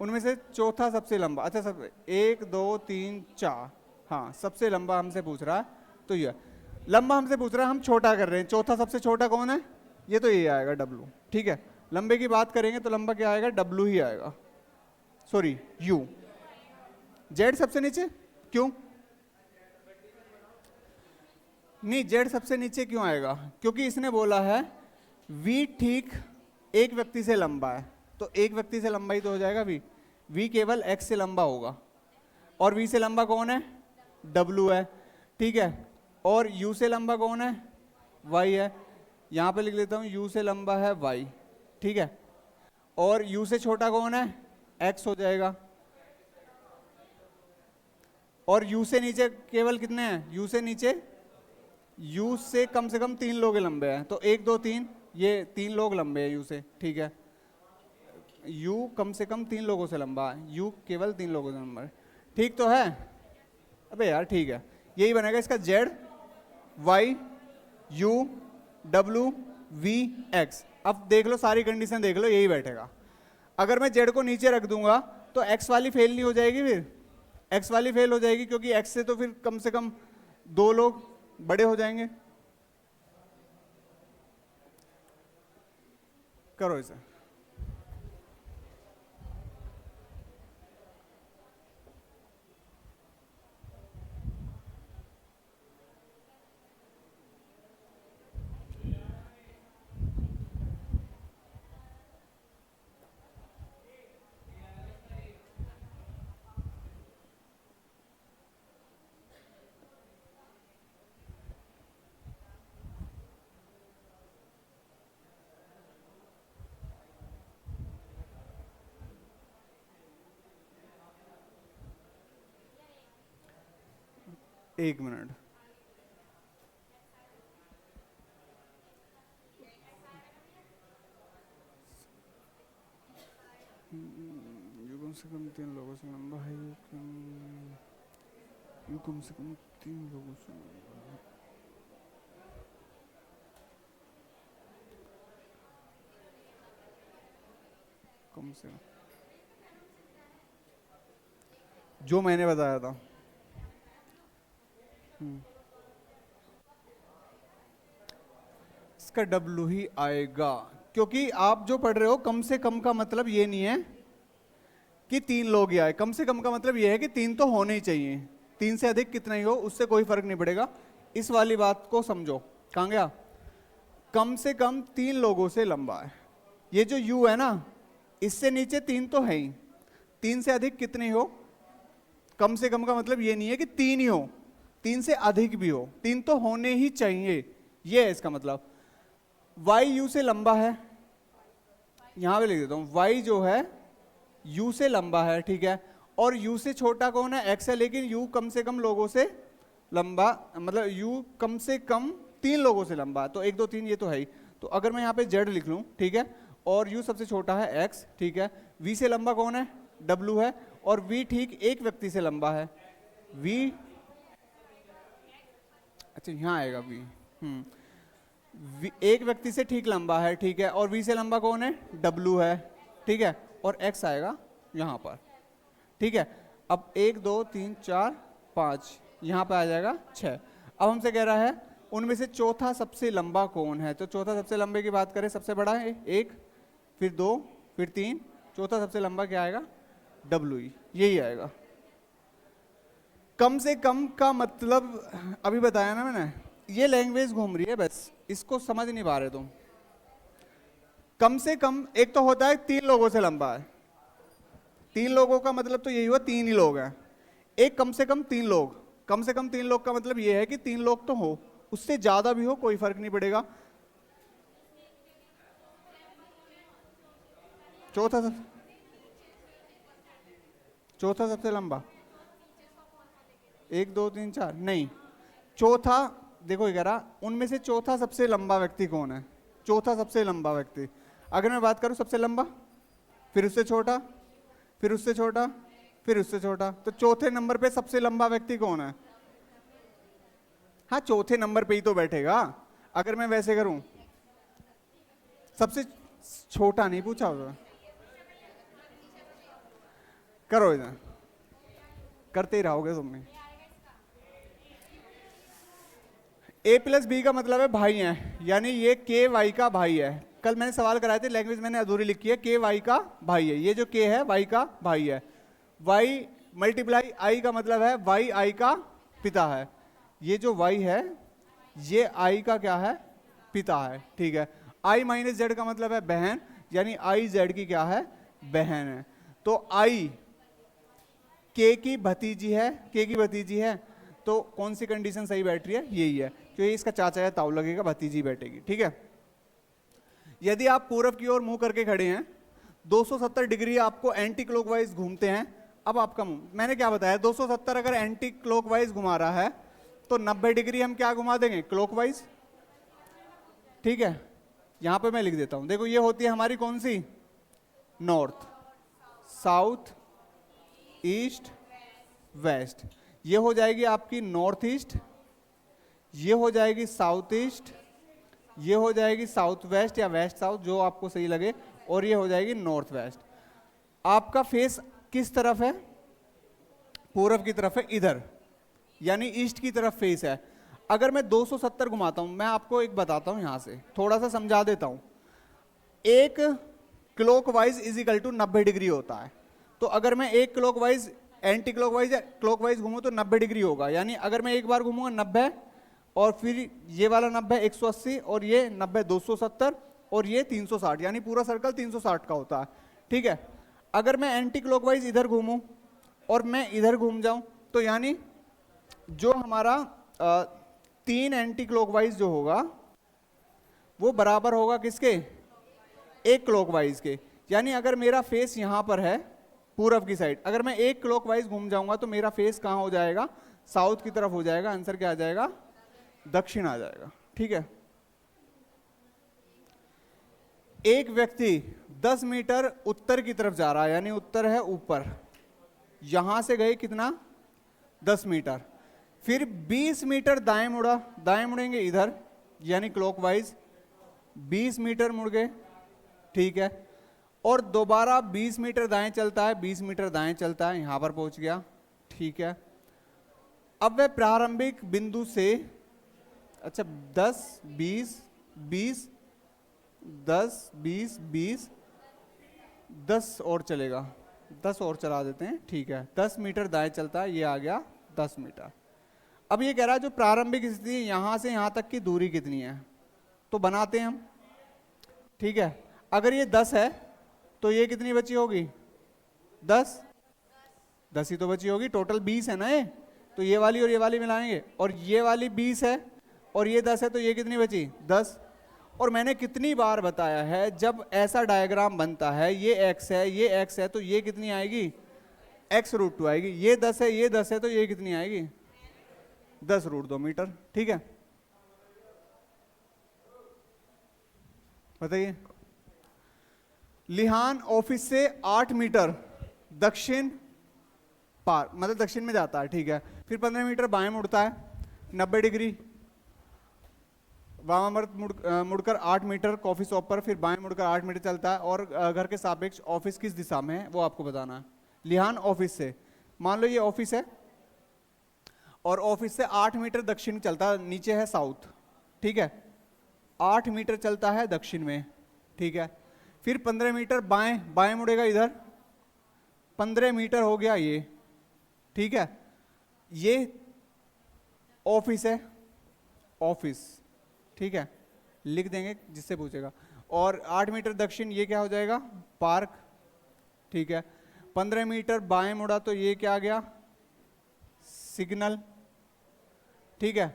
उनमें से चौथा सबसे लंबा, अच्छा सब 1 2 3 4, हाँ सबसे लंबा हमसे पूछ रहा है, तो ये लंबा हमसे पूछ रहा है, हम छोटा कर रहे हैं, चौथा सबसे छोटा कौन है, ये तो ये आएगा w, ठीक है। लंबे की बात करेंगे तो लंबा क्या आएगा, w ही आएगा, सॉरी u। z सबसे नीचे क्यों, नहीं z सबसे नीचे क्यों आएगा, क्योंकि इसने बोला है v ठीक एक व्यक्ति से लंबा है, तो एक व्यक्ति से लंबा ही तो हो जाएगा v, v केवल x से लंबा होगा, और v से लंबा कौन है, w है, ठीक है। और u से लंबा कौन है, y है, यहां पे लिख लेता हूं u से लंबा है y, ठीक है। और u से छोटा कौन है, x हो जाएगा, और u से नीचे केवल कितने हैं, u से नीचे, u से कम 3 लोग लंबे हैं, तो 1 2 3, ये 3 लोग लंबे हैं u से, ठीक है। u कम से कम 3 लोगों से लंबा है, u केवल 3 लोगों से लंबा है, ठीक तो है। अबे यार ठीक है, यही बनेगा इसका z y u w v x। अब देख लो सारी कंडीशन देख लो, यही बैठेगा। अगर मैं z को नीचे रख दूंगा तो x वाली फेल नहीं हो जाएगी, फिर x वाली फेल हो जाएगी, क्योंकि x से तो फिर कम से कम 2 लोग बड़े हो जाएंगे। करो इसे, एक मिनट, से कम 3 लोगों से लंबा है, यू कम से कम 3 लोगों से लंबा है। कम से कम जो मैंने बताया था। इसका W ही आएगा, क्योंकि आप जो पढ़ रहे हो कम से कम का मतलब ये नहीं है कि 3 लोग ही आए, कम से कम का मतलब ये है कि 3 तो होने ही चाहिए, 3 से अधिक कितना ही हो उससे कोई फर्क नहीं पड़ेगा। इस वाली बात को समझो। कहाँ गया? कम से कम 3 लोगों से लंबा है। ये जो U है ना, इससे नीचे 3 तो है ही, 3 से अधिक कितने हो? कम से कम का मतलब ये नहीं है कि 3 ही हो, 3 से अधिक भी हो, 3 तो होने ही चाहिए, ये है इसका मतलब। Y U से लंबा है, यहां पे लिख देता हूं, Y जो है U से लंबा है, ठीक है, और U से छोटा कौन है? X है, लेकिन U कम से कम लोगों से लंबा, मतलब U कम से कम 3 लोगों से लंबा, तो 1 2 3 ये तो है ही। तो अगर मैं यहाँ पे Z लिख लूँ, ठीक है, और U सबसे छोटा है X, ठीक है, V से लंबा कौन है? W है, और V ठीक एक व्यक्ति से लंबा है, V, अच्छा यहाँ आएगा V, एक व्यक्ति से ठीक लंबा है, ठीक है, और V से लंबा कौन है? W है, ठीक है, और X आएगा यहाँ पर, ठीक है। अब 1 2 3 4 5 यहाँ पे आ जाएगा 6। अब हमसे कह रहा है उनमें से चौथा सबसे लंबा कौन है, तो चौथा सबसे लंबे की बात करें, सबसे बड़ा है 1, फिर 2, फिर 3, चौथा सबसे लंबा क्या आएगा? W, यही आएगा। कम से कम का मतलब अभी बताया ना मैंने, ये लैंग्वेज घूम रही है बस, इसको समझ नहीं पा रहे तुम। कम से कम एक तो होता है 3 लोगों से लंबा है, 3 लोगों का मतलब तो यही हुआ 3 ही लोग हैं। एक कम से कम 3 लोग, कम से कम 3 लोग का मतलब ये है कि 3 लोग तो हो, उससे ज्यादा भी हो कोई फर्क नहीं पड़ेगा। चौथा सबसे लंबा 1 2 3 4 नहीं, चौथा देखो ये कह रहा उनमें से चौथा सबसे लंबा व्यक्ति कौन है? चौथा सबसे लंबा व्यक्ति, अगर मैं बात करूं सबसे लंबा, फिर उससे छोटा, फिर उससे छोटा, फिर उससे छोटा, तो चौथे नंबर पे सबसे लंबा व्यक्ति कौन है? हाँ, चौथे नंबर पे ही तो बैठेगा। अगर मैं वैसे करूं, सबसे छोटा नहीं पूछा होगा, करो इधर, करते ही रहोगे तुमने। A प्लस बी का मतलब है भाई है, यानी ये K Y का भाई है। कल मैंने सवाल कराए थे, लैंग्वेज मैंने अधूरी लिखी है, K Y का भाई है, ये जो K है Y का भाई है। Y मल्टीप्लाई I का मतलब है Y I का पिता है, ये जो Y है ये I का क्या है? पिता है, ठीक है। I माइनस Z का मतलब है बहन, यानी I Z की क्या है? बहन है। तो I K की भतीजी है, K की भतीजी है, तो कौन सी कंडीशन सही बैठ रही है? यही है, क्योंकि इसका चाचा या ताऊ लगेगा, भतीजी बैठेगी, ठीक है। यदि आप पूर्व की ओर मुंह करके खड़े हैं, 270 डिग्री आपको एंटी क्लॉकवाइज घूमते हैं, अब आपका मुंह, मैंने क्या बताया, 270 अगर एंटी क्लॉकवाइज घुमा रहा है तो 90 डिग्री हम क्या घुमा देंगे? क्लॉकवाइज, ठीक है। यहां पे मैं लिख देता हूं, देखो ये होती है हमारी कौन सी? North, south, east, west. ये हो जाएगी आपकी नॉर्थ ईस्ट, ये हो जाएगी साउथ ईस्ट, ये हो जाएगी साउथ वेस्ट या वेस्ट साउथ, जो आपको सही लगे, और ये हो जाएगी नॉर्थ वेस्ट। आपका फेस किस तरफ है? पूर्व की तरफ है, इधर, यानी ईस्ट की तरफ फेस है। अगर मैं 270 घुमाता हूं, मैं आपको एक बताता हूं, यहां से थोड़ा सा समझा देता हूं। एक clockwise is equal to 90 degree होता है, तो अगर मैं एक क्लॉकवाइज एंटी क्लॉकवाइज या क्लॉकवाइज घूमूं तो 90 डिग्री होगा, यानी अगर मैं एक बार घूमूंगा 90, और फिर ये वाला 90 180, और ये 90 270, और ये 360, यानी पूरा सर्कल 360 का होता है, ठीक है। अगर मैं एंटी क्लॉकवाइज इधर घूमूं और मैं इधर घूम जाऊं, तो यानी जो हमारा 3 एंटी क्लॉकवाइज जो होगा वो बराबर होगा किसके? एक क्लॉकवाइज के। यानी अगर मेरा फेस यहां पर है पूरब की साइड, अगर मैं एक क्लॉकवाइज घूम जाऊंगा तो मेरा फेस कहां हो जाएगा? साउथ की तरफ हो जाएगा। आंसर क्या आ जाएगा? दक्षिण आ जाएगा, ठीक है। एक व्यक्ति 10 मीटर उत्तर की तरफ जा रहा है, यानी उत्तर है ऊपर, यहां से गए कितना 10 मीटर, फिर 20 मीटर दाएं मुड़ा, दाएं मुड़ेंगे इधर यानी क्लॉकवाइज, 20 मीटर मुड़ गए, ठीक है, और दोबारा 20 मीटर दाएं चलता है, 20 मीटर दाएं चलता है, यहां पर पहुंच गया, ठीक है। अब वह प्रारंभिक बिंदु से, अच्छा 10 20 20 10 20 20 10 और चलेगा, 10 और चला देते हैं, ठीक है, 10 मीटर दाएं चलता है, ये आ गया 10 मीटर। अब ये कह रहा है जो प्रारंभिक स्थिति यहां से यहां तक की दूरी कितनी है, तो बनाते हैं हम, ठीक है। अगर ये 10 है तो ये कितनी बची होगी 10 ही तो बची होगी, टोटल 20 है ना ये, तो ये वाली और ये वाली मिलाएंगे, और ये वाली 20 है और ये 10 है, तो ये कितनी बची 10। और मैंने कितनी बार बताया है जब ऐसा डायग्राम बनता है, ये x है ये x है, तो ये कितनी आएगी x√2 आएगी, ये 10 है ये 10 है, तो ये कितनी आएगी 10√2 मीटर, ठीक है। बताइए, लिहान ऑफिस से 8 मीटर दक्षिण पार, मतलब दक्षिण में जाता है, ठीक है, फिर 15 मीटर बाएं मुड़ता है 90 डिग्री, वामावर्त मुड़कर 8 मीटर कॉफी शॉप पर, फिर बाएं मुड़कर 8 मीटर चलता है, और घर के सापेक्ष ऑफिस किस दिशा में है वो आपको बताना है। लिहान ऑफिस से, मान लो ये ऑफिस है और ऑफिस से 8 मीटर दक्षिण चलता है, नीचे है साउथ, ठीक है, 8 मीटर चलता है दक्षिण में, ठीक है, फिर 15 मीटर बाएं, बाएं मुड़ेगा इधर, 15 मीटर हो गया ये, ठीक है, ये ऑफिस है, ऑफिस, ठीक है, लिख देंगे जिससे पूछेगा, और 8 मीटर दक्षिण ये क्या हो जाएगा पार्क, ठीक है, 15 मीटर बाएं मुड़ा तो ये क्या आ गया सिग्नल, ठीक है,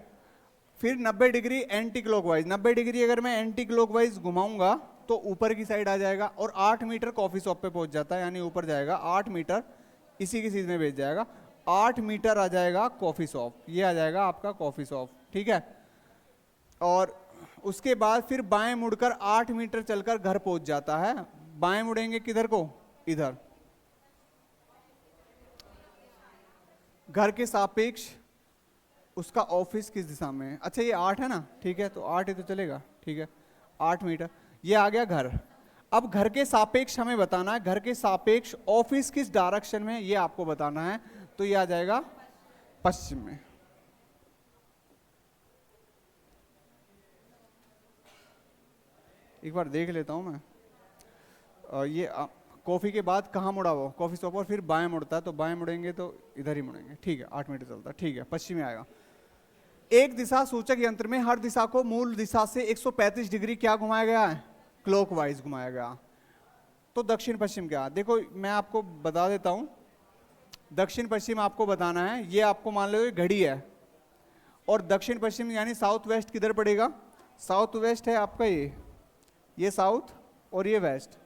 फिर 90 डिग्री एंटी क्लॉकवाइज, 90 डिग्री अगर मैं एंटी क्लॉकवाइज घुमाऊंगा तो ऊपर की साइड आ जाएगा, और 8 मीटर कॉफी शॉप पे पहुंच जाता है, यानी ऊपर जाएगा 8 मीटर इसी की चीज में भेज जाएगा, 8 मीटर आ जाएगा कॉफी शॉप, ये आ जाएगा आपका कॉफी शॉप, ठीक है। और उसके बाद फिर बाएं मुड़कर 8 मीटर चलकर घर पहुंच जाता है, बाएं मुड़ेंगे किधर को इधर, घर के सापेक्ष उसका ऑफिस किस दिशा में है, अच्छा ये 8 है ना, ठीक है, तो 8 ही तो चलेगा, ठीक है, 8 मीटर, ये आ गया घर। अब घर के सापेक्ष हमें बताना है, घर के सापेक्ष ऑफिस किस डायरेक्शन में, ये आपको बताना है, तो ये आ जाएगा पश्चिम में। एक बार देख लेता हूं मैं, ये कॉफी के बाद कहाँ मुड़ा वो कॉफी शॉप, और फिर बाएं मुड़ता है, तो बाएं मुड़ेंगे तो इधर ही मुड़ेंगे, ठीक है, 8 मीटर चलता है, ठीक है, पश्चिम में आएगा। एक दिशा सूचक यंत्र में हर दिशा को मूल दिशा से 135 डिग्री क्या घुमाया गया है क्लॉकवाइज घुमाया गया, तो दक्षिण पश्चिम क्या, देखो मैं आपको बता देता हूं, दक्षिण पश्चिम आपको बताना है, ये आपको मान लो घड़ी है, और दक्षिण पश्चिम यानी साउथ वेस्ट किधर पड़ेगा, साउथ वेस्ट है आपका ये साउथ और ये वेस्ट,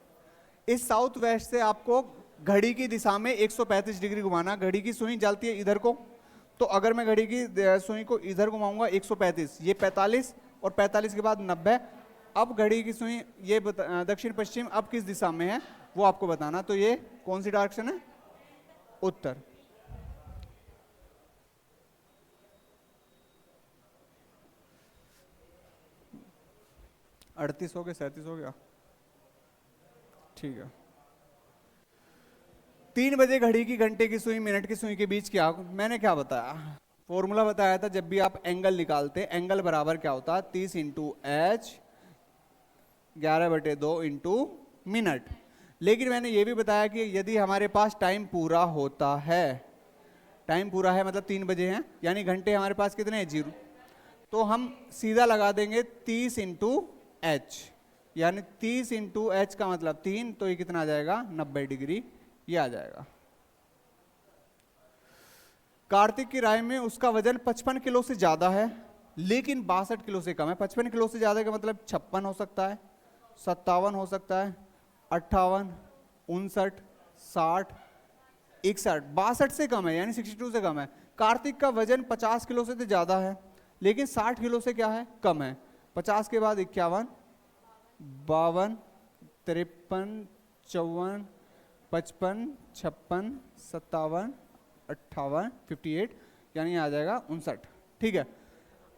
इस साउथ वेस्ट से आपको घड़ी की दिशा में 135 डिग्री घुमाना, घड़ी की सुई चलती है इधर को, तो अगर मैं घड़ी की सुई को इधर घुमाऊंगा 135, ये 45 और 45 के बाद 90, अब घड़ी की सुई ये दक्षिण पश्चिम अब किस दिशा में है वो आपको बताना, तो ये कौन सी डायरेक्शन है उत्तर। अड़तीस हो गया 37 हो गया, ठीक है। 3 बजे घड़ी की घंटे की सुई मिनट की सुई के बीच क्या, मैंने क्या बताया, फॉर्मूला बताया था, जब भी आप एंगल निकालते, एंगल बराबर क्या होता है 30 इंटू एच 11/2 इंटू मिनट। लेकिन मैंने ये भी बताया कि यदि हमारे पास टाइम पूरा होता है, टाइम पूरा है मतलब 3 बजे हैं, यानी घंटे हमारे पास कितने हैं 0, तो हम सीधा लगा देंगे 30 इंटू एच, यानी 30 इंटू एच का मतलब 3, तो ये कितना आ जाएगा 90 डिग्री, ये आ जाएगा। कार्तिक की राय में उसका वजन 55 किलो से ज्यादा है लेकिन 62 किलो से कम है। 55 किलो से ज्यादा का मतलब 56 हो सकता है, 57 हो सकता है, 58, 59, 60, 61, 62 से कम है यानी 62 से कम है। कार्तिक का वजन 50 किलो से तो ज्यादा है लेकिन 60 किलो से क्या है कम है। 50 के बाद 51, 52, 53, 54, 55, 56, 57, 58, 58, यानी आ जाएगा 59। ठीक है,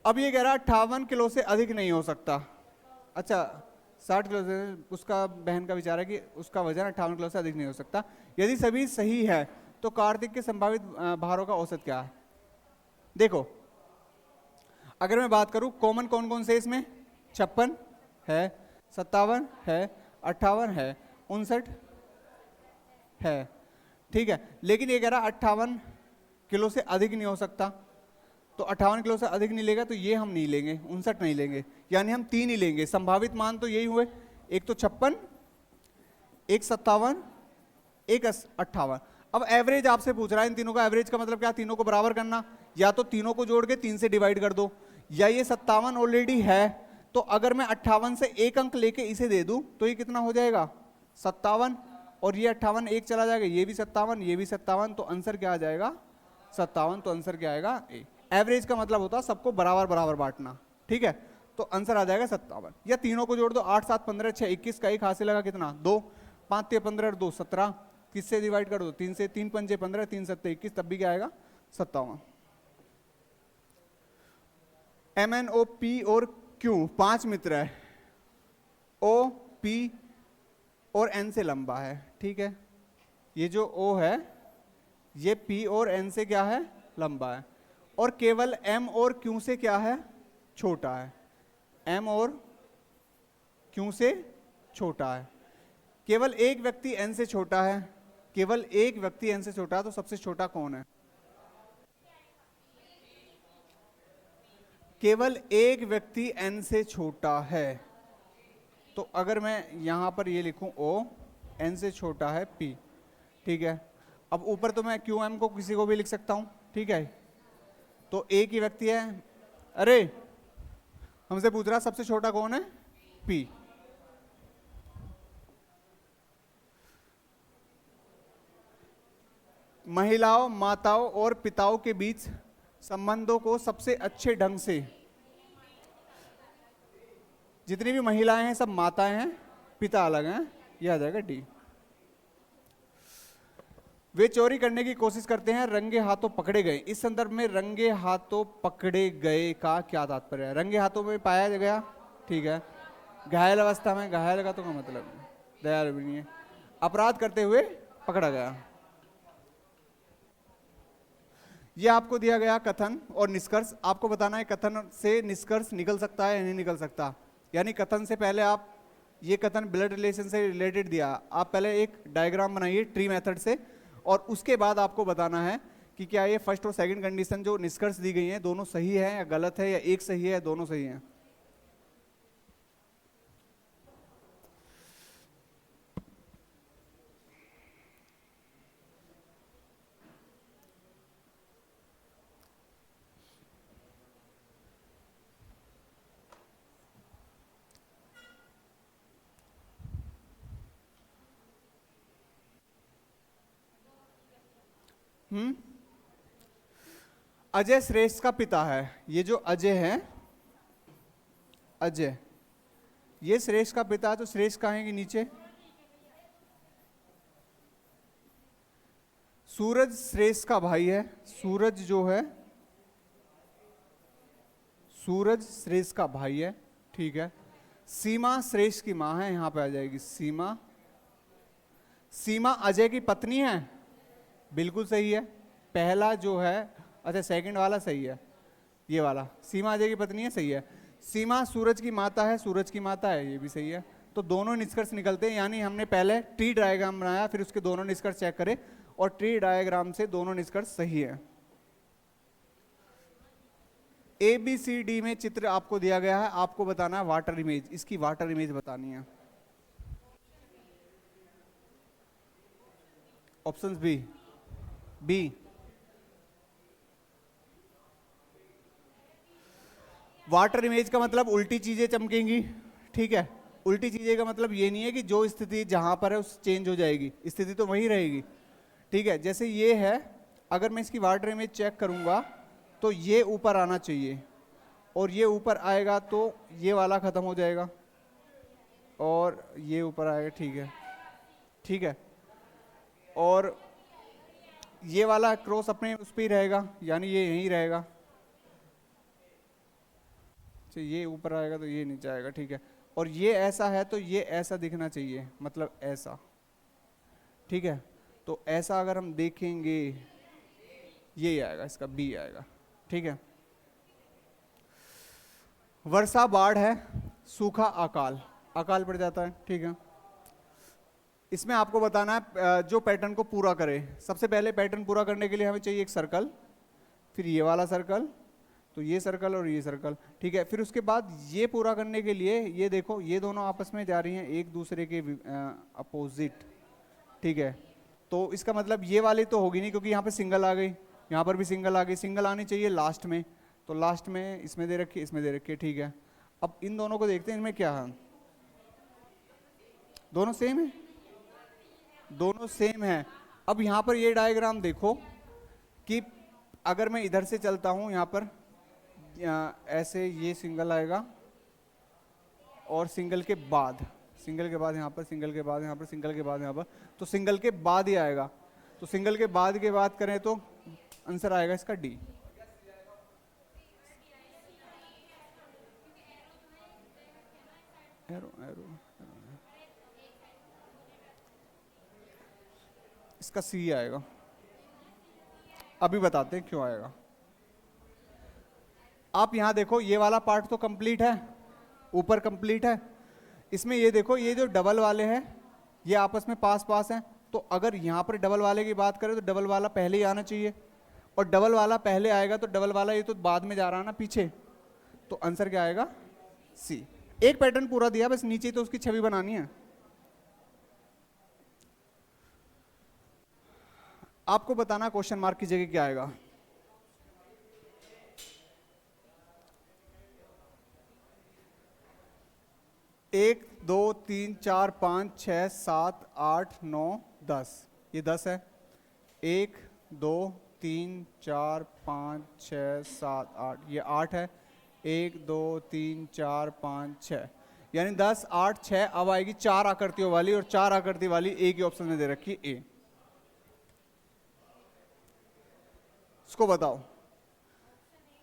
अब ये कह रहा 58 किलो से अधिक नहीं हो सकता। अच्छा, 60 किलो से, उसका बहन का विचार है कि उसका वजन 58 किलो से अधिक नहीं हो सकता। यदि सभी सही है तो कार्तिक के संभावित भारों का औसत क्या है? देखो, अगर मैं बात करूं कॉमन कौन कौन से इसमें, 56 है, 57 है, 58 है, 59 है। ठीक है, लेकिन ये कह रहा 58 किलो से अधिक नहीं हो सकता, तो 58 किलो से अधिक नहीं लेगा तो ये हम नहीं लेंगे, 59 नहीं लेंगे, यानी हम 3 ही लेंगे। संभावित मान तो यही हुए, एक तो 56, एक 57, एक 58। अब एवरेज आपसे पूछ रहा है, इन तीनों का एवरेज का मतलब क्या, तीनों को बराबर करना, या तो तीनों को जोड़ के 3 से डिवाइड कर दो, या ये 57 ऑलरेडी है तो अगर मैं 58 से एक अंक लेके इसे दे दूं तो ये कितना हो जाएगा, 57, और ये 58 एक चला जाएगा, ये भी 57, ये भी 57, तो आंसर क्या आ जाएगा, 57। तो आंसर क्या आएगा, ए। एवरेज का मतलब होता है सबको बराबर बराबर बांटना। ठीक है, तो आंसर आ जाएगा 57, या तीनों को जोड़ दो, 8 7 15 6 21 का एक हासिल लगा कितना, 2, 5 3 15 2 17, किससे डिवाइड कर दो, 3 से, 3 पंजे 15, 3 7 21, तब भी क्या आएगा, 57। MNOP और Q 5 मित्र है, O P और N से लंबा है। ठीक है, ये जो O है ये P और N से क्या है, लंबा है, और केवल M और Q से क्या है, छोटा है। M और Q से छोटा है। केवल एक व्यक्ति N से छोटा है, केवल एक व्यक्ति N से छोटा है, तो सबसे छोटा कौन है, केवल एक व्यक्ति N से छोटा है। तो अगर मैं यहां पर ये लिखूं O, N से छोटा है P। ठीक है, अब ऊपर तो मैं QM को किसी को भी लिख सकता हूं। ठीक है, तो एक ही व्यक्ति है, अरे हमसे पूछ रहा सबसे छोटा कौन है, P। महिलाओं, माताओं और पिताओं के बीच संबंधों को सबसे अच्छे ढंग से, जितनी भी महिलाएं हैं सब माताएं हैं, पिता अलग हैं, यह आ जाएगा डी। वे चोरी करने की कोशिश करते हैं, रंगे हाथों पकड़े गए। इस संदर्भ में रंगे हाथों पकड़े गए का क्या तात्पर्य है, रंगे हाथों में पाया गया, ठीक है, घायल अवस्था में, घायल का तो क्या मतलब, दयालु भी नहीं है, अपराध करते हुए पकड़ा गया। यह आपको दिया गया कथन और निष्कर्ष, आपको बताना है कथन से निष्कर्ष निकल सकता है या नहीं निकल सकता। यानी कथन से पहले आप, ये कथन ब्लड रिलेशन से रिलेटेड दिया, आप पहले एक डायग्राम बनाइए ट्री मेथड से, और उसके बाद आपको बताना है कि क्या ये फर्स्ट और सेकंड कंडीशन जो निष्कर्ष दी गई है दोनों सही है या गलत है, या एक सही है या दोनों सही है। अजय श्रेष्ठ का पिता है, ये जो अजय है, अजय ये श्रेष्ठ का पिता है, तो श्रेष्ठ कहाँ है कि नीचे, सूरज श्रेष्ठ का भाई है, सूरज जो है, सूरज श्रेष्ठ का भाई है। ठीक है, सीमा श्रेष्ठ की मां है, यहां पे आ जाएगी सीमा। सीमा अजय की पत्नी है, बिल्कुल सही है, पहला जो है, अच्छा सेकंड वाला सही है, ये वाला सीमा अजय की पत्नी है, सही है। सीमा सूरज की माता है, सूरज की माता है, ये भी सही है। तो दोनों निष्कर्ष निकलते हैं, यानी हमने पहले ट्री डायग्राम बनाया, फिर उसके दोनों निष्कर्ष चेक करे, और ट्री डायग्राम से दोनों निष्कर्ष सही है। ABCD में चित्र आपको दिया गया है, आपको बताना है वाटर इमेज, इसकी वाटर इमेज बतानी है। ऑप्शन बी, वाटर इमेज का मतलब उल्टी चीजें चमकेंगी। ठीक है, उल्टी चीजें का मतलब ये नहीं है कि जो स्थिति जहां पर है उस चेंज हो जाएगी, स्थिति तो वही रहेगी। ठीक है, जैसे ये है, अगर मैं इसकी वाटर इमेज चेक करूंगा तो ये ऊपर आना चाहिए, और ये ऊपर आएगा तो ये वाला खत्म हो जाएगा, और ये ऊपर आएगा। ठीक है, ठीक है, और ये वाला क्रॉस अपने उस पर ही रहेगा, यानी ये यहीं रहेगा। ये ऊपर आएगा तो ये नीचे आएगा, ठीक है। और ये ऐसा है तो ये ऐसा दिखना चाहिए, मतलब ऐसा, ठीक है। तो ऐसा अगर हम देखेंगे ये आएगा, इसका बी आएगा, ठीक है। वर्षा बाढ़ है, सूखा अकाल, अकाल पड़ जाता है, ठीक है। इसमें आपको बताना है जो पैटर्न को पूरा करे। सबसे पहले पैटर्न पूरा करने के लिए हमें चाहिए एक सर्कल, फिर ये वाला सर्कल, तो ये सर्कल और ये सर्कल, ठीक है। फिर उसके बाद ये पूरा करने के लिए ये देखो, ये दोनों आपस में जा रही हैं एक दूसरे के अपोजिट, ठीक है। तो इसका मतलब ये वाली तो होगी नहीं, क्योंकि यहाँ पे सिंगल आ गई, यहाँ पर भी सिंगल आ गई। सिंगल आनी चाहिए लास्ट में, तो लास्ट में इसमें दे रखी, इसमें दे रखी है, ठीक है। अब इन दोनों को देखते हैं, इनमें क्या है, दोनों सेम है, दोनों सेम है। अब यहाँ पर ये डायग्राम देखो कि अगर मैं इधर से चलता हूँ, यहाँ पर ऐसे ये सिंगल आएगा, और सिंगल के बाद यहाँ पर, सिंगल के बाद यहाँ पर, सिंगल के बाद यहाँ पर, तो सिंगल के बाद ही आएगा। तो सिंगल के बाद की बात करें तो आंसर आएगा इसका डी। एरो एरो इसका सी आएगा। अभी बताते हैं क्यों आएगा। आप यहां देखो, ये वाला पार्ट तो कंप्लीट है, ऊपर कंप्लीट है। इसमें ये देखो, ये जो डबल वाले हैं ये आपस में पास पास हैं, तो अगर यहां पर डबल वाले की बात करें तो डबल वाला पहले ही आना चाहिए, और डबल वाला पहले आएगा तो डबल वाला ये तो बाद में जा रहा है ना पीछे, तो आंसर क्या आएगा, सी। एक पैटर्न पूरा दिया, बस नीचे तो उसकी छवि बनानी है। आपको बताना क्वेश्चन मार्क की जगह क्या आएगा। एक, दो, तीन, चार, पाँच, छः, सात, आठ, नौ, 10, ये 10 है। एक, दो, तीन, चार, पाँच, छः, सात, 8, ये 8 है। एक, दो, तीन, चार, पाँच, छः, यानी 10, 8, 6। अब आएगी 4 आकृतियों वाली, और 4 आकृति वाली ए के ऑप्शन में दे रखी ए। इसको बताओ,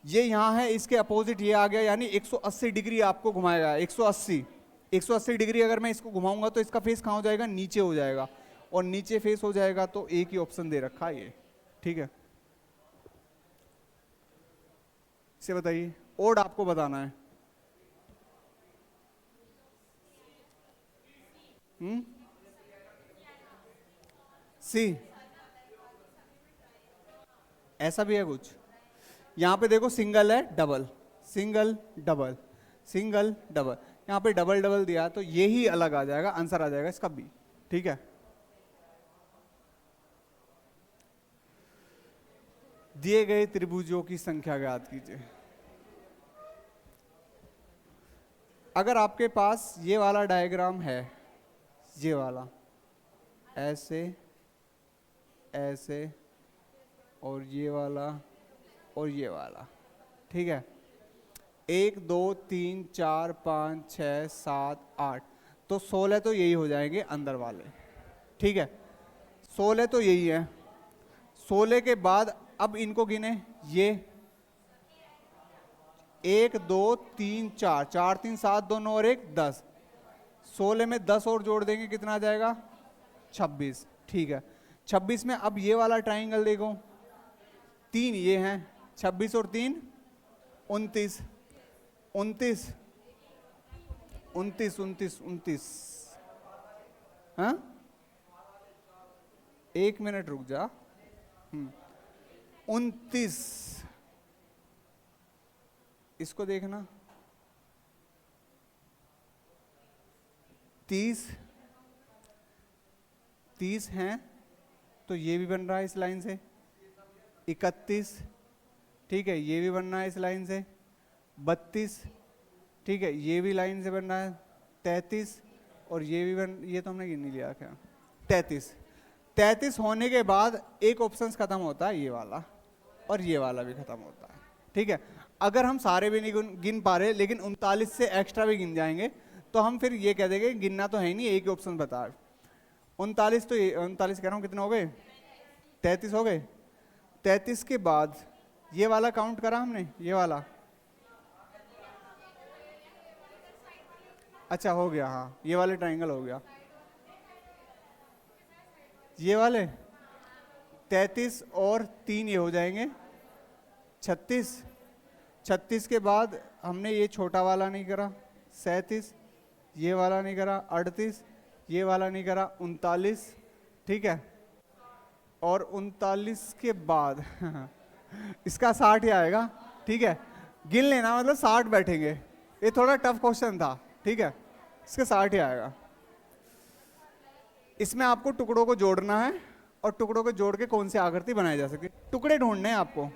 ये यहां है, इसके अपोजिट ये आ गया, यानी 180 डिग्री आपको घुमाएगा। 180 डिग्री अगर मैं इसको घुमाऊंगा तो इसका फेस कहां हो जाएगा, नीचे हो जाएगा, और नीचे फेस हो जाएगा तो एक ही ऑप्शन दे रखा है ये, ठीक है। इसे बताइए, ओड आपको बताना है। सी, ऐसा भी है कुछ। यहां पे देखो सिंगल है, double, single double, single double, यहां पे डबल डबल दिया तो ये ही अलग आ जाएगा, आंसर आ जाएगा इसका बी, ठीक है। दिए गए त्रिभुजों की संख्या ज्ञात कीजिए। अगर आपके पास ये वाला डायग्राम है, ये वाला ऐसे ऐसे, और ये वाला और ये वाला, ठीक है। 1, 2, 3, 4, 5, 6, 7, 8, तो 16 तो यही हो जाएंगे अंदर वाले, ठीक है। 16 तो यही है। 16 के बाद अब इनको गिने, ये 1, 2, 3, 4, 4, 3, 7, 2, 9 और 1, 10। 16 में 10 और जोड़ देंगे, कितना आ जाएगा, 26, ठीक है। 26 में अब ये वाला ट्राइंगल देखो, 3 ये हैं, 26 और 3 29, 29, 29, 29, 29, हाँ, 1 मिनट रुक जा। 29, इसको देखना, 30, 30 हैं, तो ये भी बन रहा है इस लाइन से। 31, ठीक है, ये भी बन रहा है इस लाइन से। 32, ठीक है, ये भी लाइन से बन रहा है। 33, और ये भी ये तो हमने गिन नहीं लिया क्या, 33। 33 होने के बाद एक ऑप्शन खत्म होता है ये वाला, और ये वाला भी खत्म होता है, ठीक है। अगर हम सारे भी नहीं गिन पा रहे, लेकिन 39 से एक्स्ट्रा भी गिन जाएंगे, तो हम फिर ये कह देंगे गिनना तो है ही नहीं, एक ही ऑप्शन बता। 39 तो 39 कह रहा हूँ, कितने हो गए? 33 हो गए। 33 के बाद ये वाला काउंट करा हमने, ये वाला, अच्छा हो गया, हाँ ये वाले ट्राइंगल हो गया, ये वाले 33 और 3 ये हो जाएंगे 36। 36 के बाद हमने ये छोटा वाला नहीं करा, 37, ये वाला नहीं करा, 38, ये वाला नहीं करा, 39, ठीक है। और 39 के बाद इसका 60 ही आएगा, ठीक है। गिन लेना, मतलब 60 बैठेंगे, ये थोड़ा टफ क्वेश्चन था, ठीक है। इसका 60 ही आएगा। इसमें आपको टुकड़ों को जोड़ना है, और टुकड़ों को जोड़ के कौन सी आकृति बनाई जा सकती है, टुकड़े ढूंढने हैं आपको।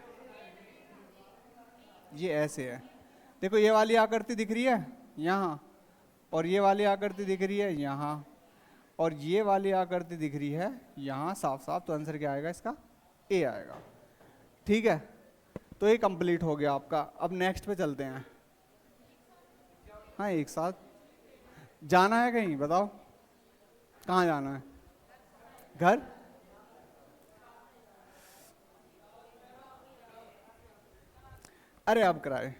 ये ऐसे है, देखो ये वाली आकृति दिख रही है यहाँ, और ये वाली आकृति दिख रही है यहाँ, और ये वाली आकृति दिख रही है यहाँ साफ साफ, तो आंसर क्या आएगा इसका? ए आएगा, ठीक है। तो ये कंप्लीट हो गया आपका। अब नेक्स्ट पे चलते हैं। हाँ एक साथ जाना है कहीं, बताओ कहाँ जाना है? घर? अरे अब कराए।